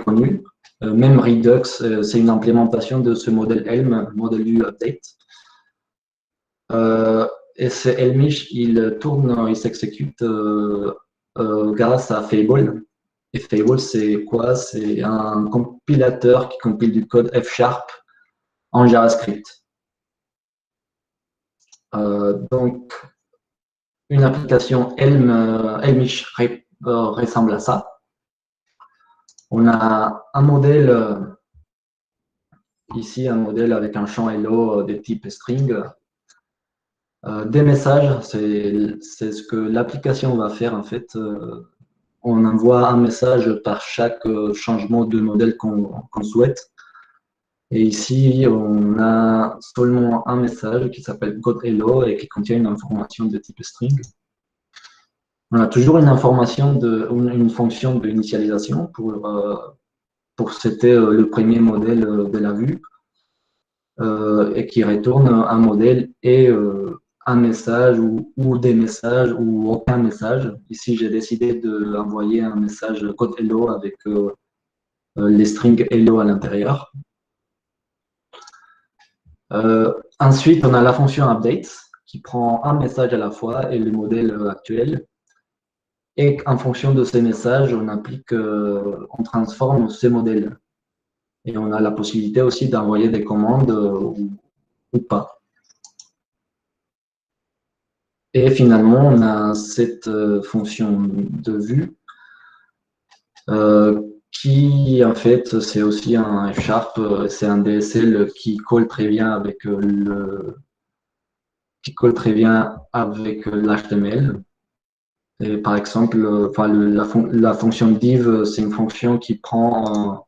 S2: connu. Même Redux, c'est une implémentation de ce modèle Helm, Model View Update. Et ce Helmich, il s'exécute grâce à Fable. Et Fable, c'est quoi? C'est un compilateur qui compile du code F# en JavaScript. Donc, une application Elmish ressemble à ça. On a un modèle, ici, un modèle avec un champ hello de type string. Des messages, c'est ce que l'application va faire en fait. On envoie un message par chaque changement de modèle qu'on souhaite. Et ici, on a seulement un message qui s'appelle GotHello et qui contient une information de type string. On a toujours une information une fonction d'initialisation pour setter le premier modèle de la vue et qui retourne un modèle et un message ou des messages ou aucun message. Ici, j'ai décidé d'envoyer un message code hello avec les strings hello à l'intérieur. Ensuite, on a la fonction update qui prend un message à la fois et le modèle actuel. Et en fonction de ces messages, on transforme ces modèles. Et on a la possibilité aussi d'envoyer des commandes ou pas. Et finalement, on a cette fonction de vue qui, en fait, c'est aussi un F#, c'est un DSL qui colle très bien avec l'HTML. Et par exemple, la fonction div, c'est une fonction qui prend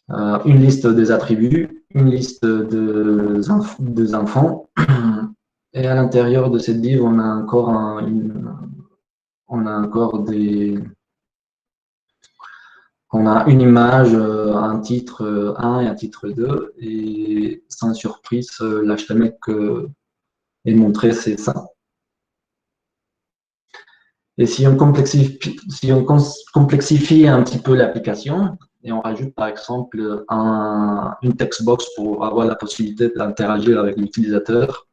S2: une liste des attributs, une liste des enfants, et à l'intérieur de cette div, on a encore une image, un titre 1 et un titre 2, et sans surprise, l'HTML est montré, c'est ça. Et si on complexifie un petit peu l'application, et on rajoute par exemple une textbox pour avoir la possibilité d'interagir avec l'utilisateur,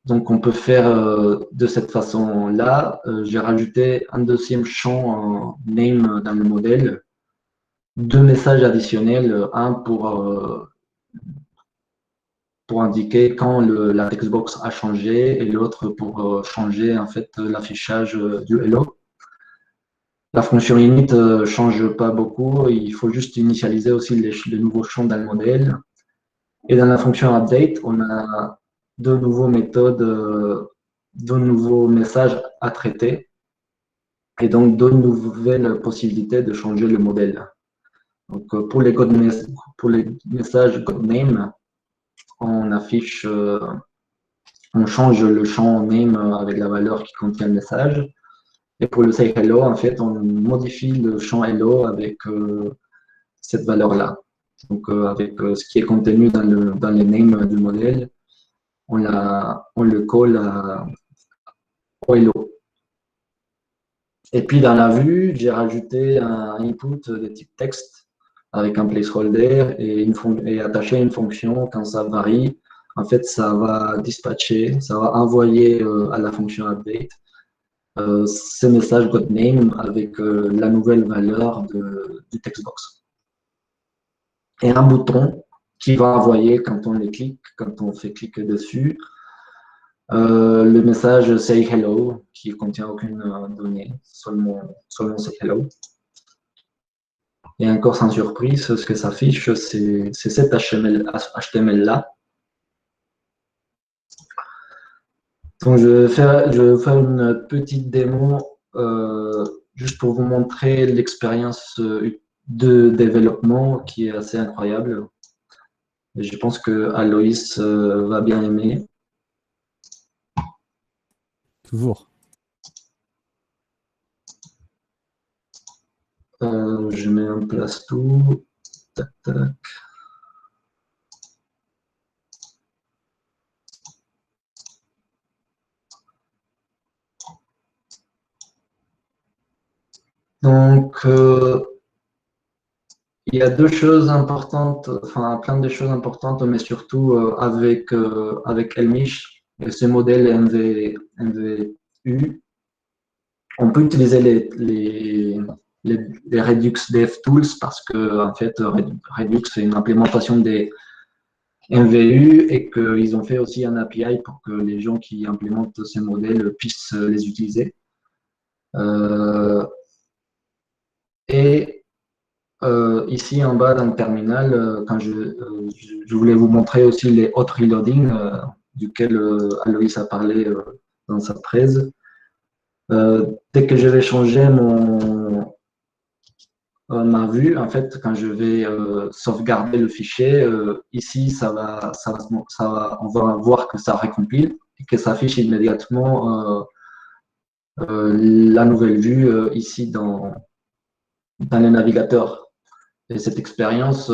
S2: donc on peut faire de cette façon-là. J'ai rajouté un deuxième champ name dans le modèle, deux messages additionnels, un pour indiquer quand la textbox a changé et l'autre pour changer en fait l'affichage du hello. La fonction init ne change pas beaucoup, il faut juste initialiser aussi les nouveaux champs dans le modèle. Et dans la fonction update, on a deux nouveaux méthodes, deux nouveaux messages à traiter et donc deux nouvelles possibilités de changer le modèle. Donc pour les messages codename, on change le champ name avec la valeur qui contient le message. Et pour le say hello, en fait, on modifie le champ hello avec cette valeur-là. Donc, avec ce qui est contenu dans les names du modèle, on le colle au hello. Et puis, dans la vue, j'ai rajouté un input de type texte avec un placeholder et attaché une fonction quand ça varie. En fait, ça va dispatcher, ça va envoyer à la fonction update ce message GotName avec la nouvelle valeur du textbox. Et un bouton qui va envoyer quand on fait cliquer dessus, le message Say Hello qui ne contient aucune donnée, seulement Say Hello. Et encore sans surprise, ce que ça affiche, c'est cet HTML-là. Donc, je vais faire une petite démo juste pour vous montrer l'expérience de développement qui est assez incroyable. Et je pense que Aloïs va bien aimer.
S5: Toujours.
S2: Je mets en place tout. Tac, tac. Donc, il y a deux choses importantes, enfin plein de choses importantes, mais surtout avec Elmish et ce modèle MVU. on peut utiliser les Redux DevTools parce que en fait, Redux c'est une implémentation des MVU et qu'ils ont fait aussi un API pour que les gens qui implémentent ces modèles puissent les utiliser. Et ici en bas dans le terminal, quand je voulais vous montrer aussi les hot reloading duquel Aloïs a parlé dans sa presse. Dès que je vais changer ma vue, en fait, quand je vais sauvegarder le fichier, ici, on va voir que ça recompile et que ça affiche immédiatement la nouvelle vue ici dans le navigateur. Et cette expérience,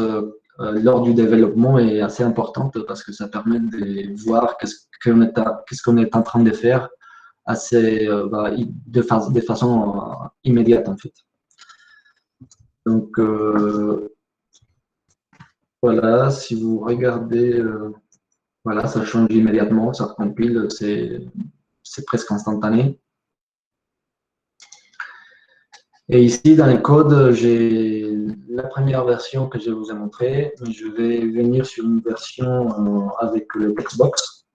S2: lors du développement, est assez importante parce que ça permet de voir qu'est-ce qu'on est en train de faire de façon immédiate, en fait. Donc, voilà, si vous regardez, voilà, ça change immédiatement, ça recompile, c'est presque instantané. Et ici, dans les codes, j'ai la première version que je vous ai montrée. Je vais venir sur une version avec le Xbox.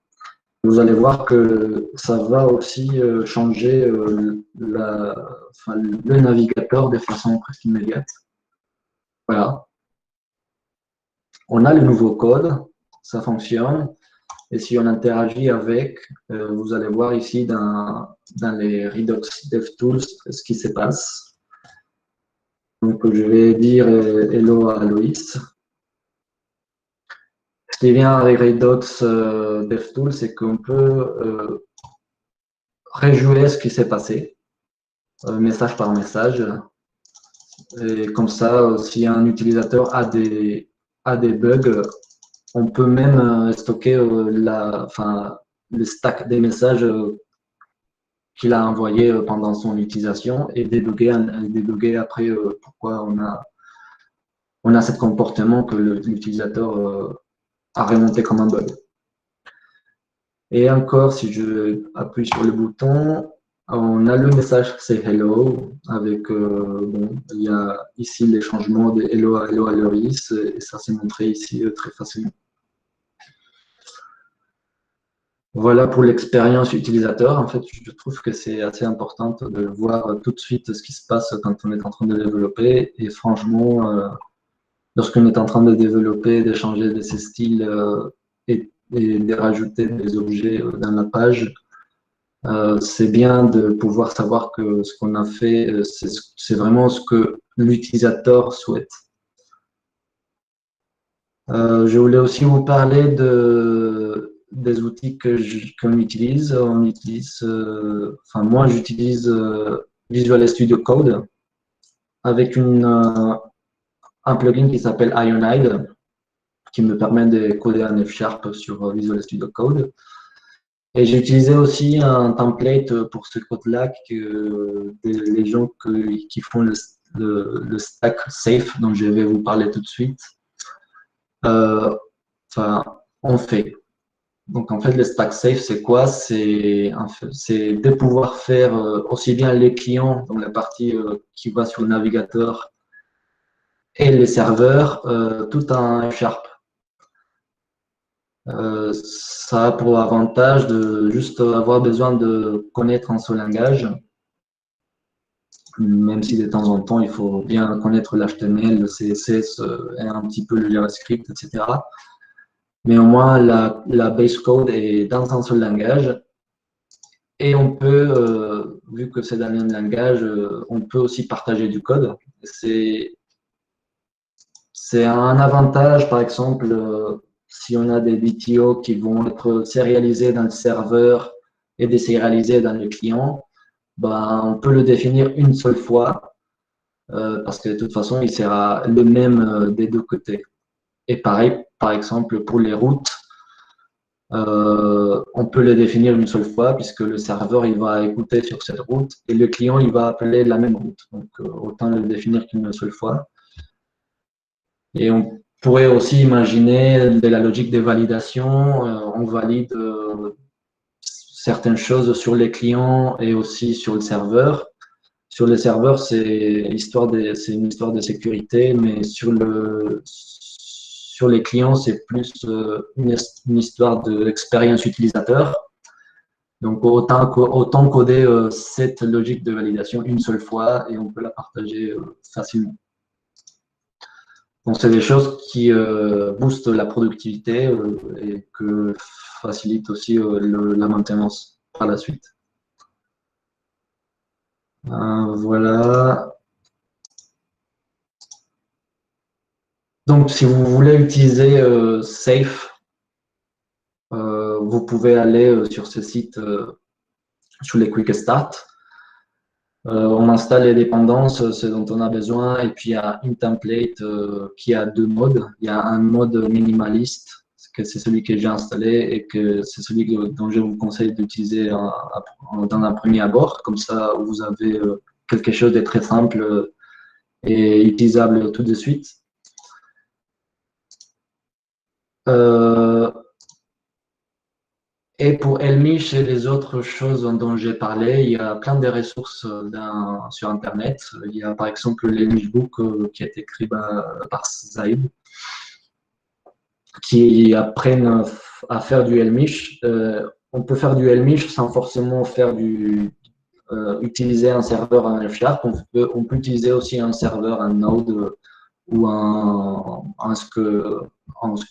S2: Vous allez voir que ça va aussi changer le navigateur de façon presque immédiate. Voilà. On a le nouveau code, ça fonctionne. Et si on interagit avec, vous allez voir ici dans les Redux DevTools ce qui se passe. Donc, je vais dire hello à Aloïs. Ce qui vient avec Redux DevTools, c'est qu'on peut rejouer ce qui s'est passé, message par message. Et comme ça, si un utilisateur a des bugs, on peut même stocker le stack des messages qu'il a envoyé pendant son utilisation et débugger après pourquoi on a ce comportement que l'utilisateur a remonté comme un bug. Et encore, si je appuie sur le bouton, on a le message c'est hello avec il y a ici les changements de hello à Aloïs et ça s'est montré ici très facilement. Voilà pour l'expérience utilisateur. En fait, je trouve que c'est assez important de voir tout de suite ce qui se passe quand on est en train de développer. Et franchement, lorsqu'on est en train de développer, d'échanger de ces styles et de rajouter des objets dans la page, c'est bien de pouvoir savoir que ce qu'on a fait, c'est vraiment ce que l'utilisateur souhaite. Je voulais aussi vous parler des outils qu'on utilise. Moi, j'utilise Visual Studio Code avec un plugin qui s'appelle Ionide, qui me permet de coder en F# sur Visual Studio Code. Et j'ai utilisé aussi un template pour ce code-là, les gens qui font le stack safe, dont je vais vous parler tout de suite, on fait. Donc, en fait, le stack safe, c'est quoi? C'est de pouvoir faire aussi bien les clients, donc la partie qui va sur le navigateur, et les serveurs, tout en F#. Ça a pour avantage de juste avoir besoin de connaître un seul langage, même si de temps en temps, il faut bien connaître l'HTML, le CSS et un petit peu le JavaScript, etc. Mais au moins, la base code est dans un seul langage. Et on peut, vu que c'est dans le même langage, on peut aussi partager du code. C'est un avantage, par exemple, si on a des DTO qui vont être sérialisés dans le serveur et désérialisés dans le client, on peut le définir une seule fois parce que de toute façon, il sera le même des deux côtés. Et pareil, par exemple, pour les routes, on peut les définir une seule fois puisque le serveur il va écouter sur cette route et le client il va appeler la même route. Donc, autant le définir qu'une seule fois. Et on pourrait aussi imaginer de la logique de validation. On valide certaines choses sur les clients et aussi sur le serveur. Sur les serveurs, c'est une histoire de sécurité, mais sur les clients, c'est plus une histoire d'expérience utilisateur. Donc, autant coder cette logique de validation une seule fois et on peut la partager facilement. Donc, c'est des choses qui boostent la productivité et que facilitent aussi la maintenance par la suite. Voilà. Donc, si vous voulez utiliser Safe, vous pouvez aller sur ce site sur les Quick Start. On installe les dépendances, ce dont on a besoin, et puis il y a une template qui a deux modes. Il y a un mode minimaliste, que c'est celui que j'ai installé et que c'est celui dont je vous conseille d'utiliser dans un premier abord. Comme ça, vous avez quelque chose de très simple et utilisable tout de suite. Et pour Helmich et les autres choses dont j'ai parlé, il y a plein de ressources sur Internet. Il y a par exemple l'Helmich Book qui est écrit par Zaid, qui apprennent à faire du Helmich. On peut faire du Helmich sans forcément utiliser un serveur en F#. On peut utiliser aussi un serveur, un Node ou ce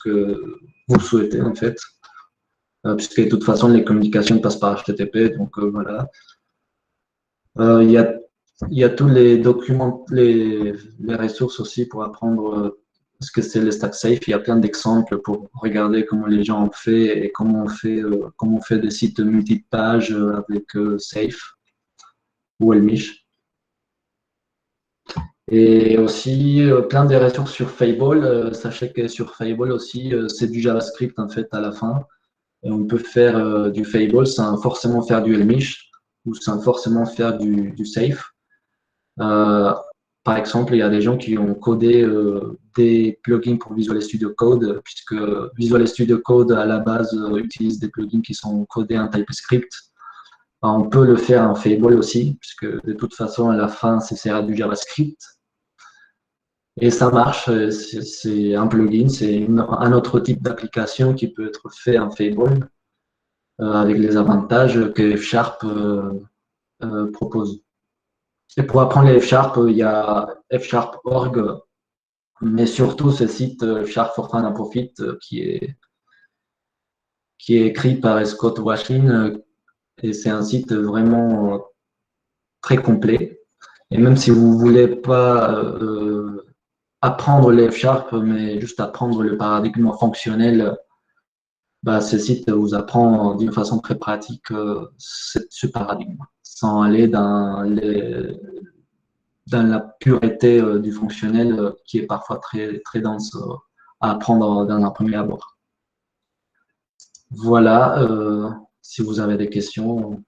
S2: que vous souhaitez en fait. Puisque de toute façon, les communications passent par HTTP, donc voilà. Il y a tous les documents, les ressources aussi pour apprendre ce que c'est le stack safe. Il y a plein d'exemples pour regarder comment les gens ont fait et comment on fait des sites multi-pages avec Safe ou Helmich. Et aussi plein de ressources sur Fable. Sachez que sur Fable aussi, c'est du JavaScript en fait à la fin. Et on peut faire du Fable sans forcément faire du Helmich ou sans forcément faire du Safe. Par exemple, il y a des gens qui ont codé des plugins pour Visual Studio Code, puisque Visual Studio Code, à la base, utilise des plugins qui sont codés en TypeScript. On peut le faire en Fable aussi, puisque de toute façon, à la fin, ça sert à du JavaScript. Et ça marche, c'est un plugin, c'est un autre type d'application qui peut être fait en Fable avec les avantages que F# propose. Et pour apprendre les F#, il y a F#.org, mais surtout ce site F# for Fun and Profit qui est écrit par Scott Washin, et c'est un site vraiment très complet. Et même si vous ne voulez pas apprendre les F#, mais juste apprendre le paradigme fonctionnel, ce site vous apprend d'une façon très pratique ce paradigme, sans aller dans la pureté du fonctionnel qui est parfois très, très dense à apprendre dans un premier abord. Voilà, si vous avez des questions.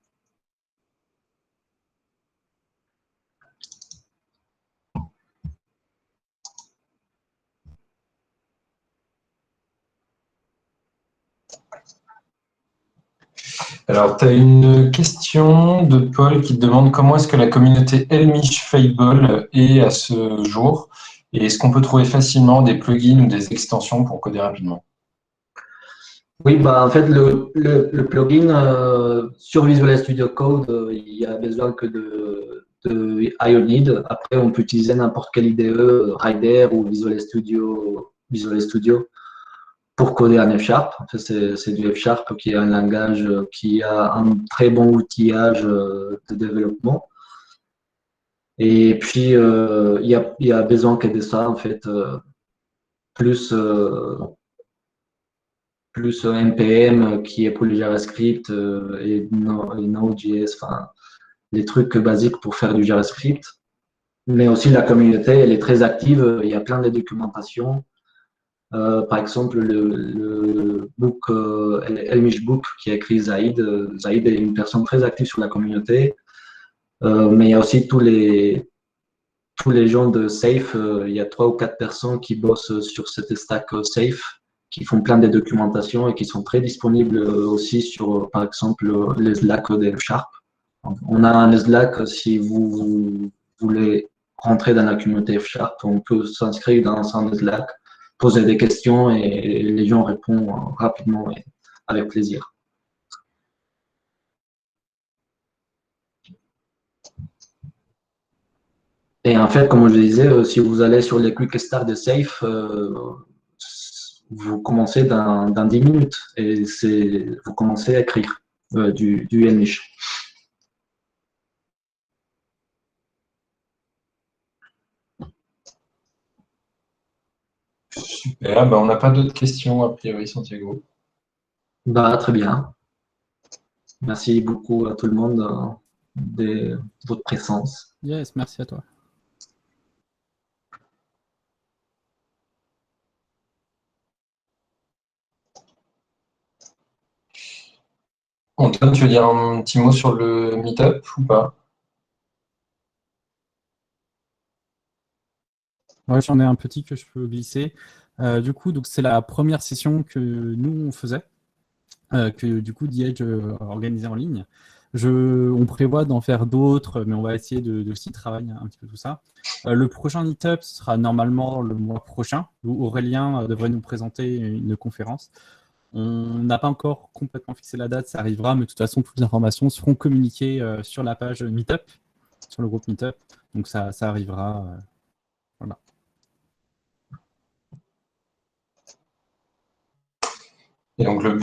S3: Alors, tu as une question de Paul qui te demande comment est-ce que la communauté Helmich Fable est à ce jour et est-ce qu'on peut trouver facilement des plugins ou des extensions pour coder rapidement?
S2: Oui, en fait, le plugin sur Visual Studio Code, il n'y a besoin que de Ionid. Après, on peut utiliser n'importe quelle IDE, Rider ou Visual Studio pour coder en F#. En fait, c'est du F# qui est un langage qui a un très bon outillage de développement. Et puis, il y a besoin que de ça, en fait, plus NPM qui est pour le JavaScript et Node.js, enfin, les trucs basiques pour faire du JavaScript. Mais aussi la communauté, elle est très active, il y a plein de documentation. Par exemple, le book, Helmich Book qui a écrit Zaid. Zaid est une personne très active sur la communauté, mais il y a aussi tous les gens de Safe. Il y a 3 ou 4 personnes qui bossent sur cette stack Safe, qui font plein de documentation et qui sont très disponibles aussi sur, par exemple, les Slack de F#. On a un Slack si vous voulez rentrer dans la communauté F-Sharp. On peut s'inscrire dans un Slack, poser des questions et les gens répondent rapidement et avec plaisir. Et en fait, comme je disais, si vous allez sur les Quick Start de Safe, vous commencez dans 10 minutes et vous commencez à écrire du Yenish.
S3: Super, on n'a pas d'autres questions a priori, Santiago.
S2: Bah, très bien. Merci beaucoup à tout le monde de votre présence.
S1: Yes, merci à toi.
S3: Antoine, tu veux dire un petit mot sur le meet-up ou pas?
S1: Ouais, j'en ai un petit que je peux glisser. Du coup, donc c'est la première session que nous on faisait, que du coup The Edge organisait en ligne. On prévoit d'en faire d'autres, mais on va essayer de aussi travailler un petit peu tout ça. Le prochain meetup sera normalement le mois prochain, où Aurélien devrait nous présenter une conférence. On n'a pas encore complètement fixé la date, ça arrivera, mais de toute façon, toutes les informations seront communiquées sur la page Meetup, sur le groupe Meetup. Donc ça arrivera. Voilà.
S3: Et donc le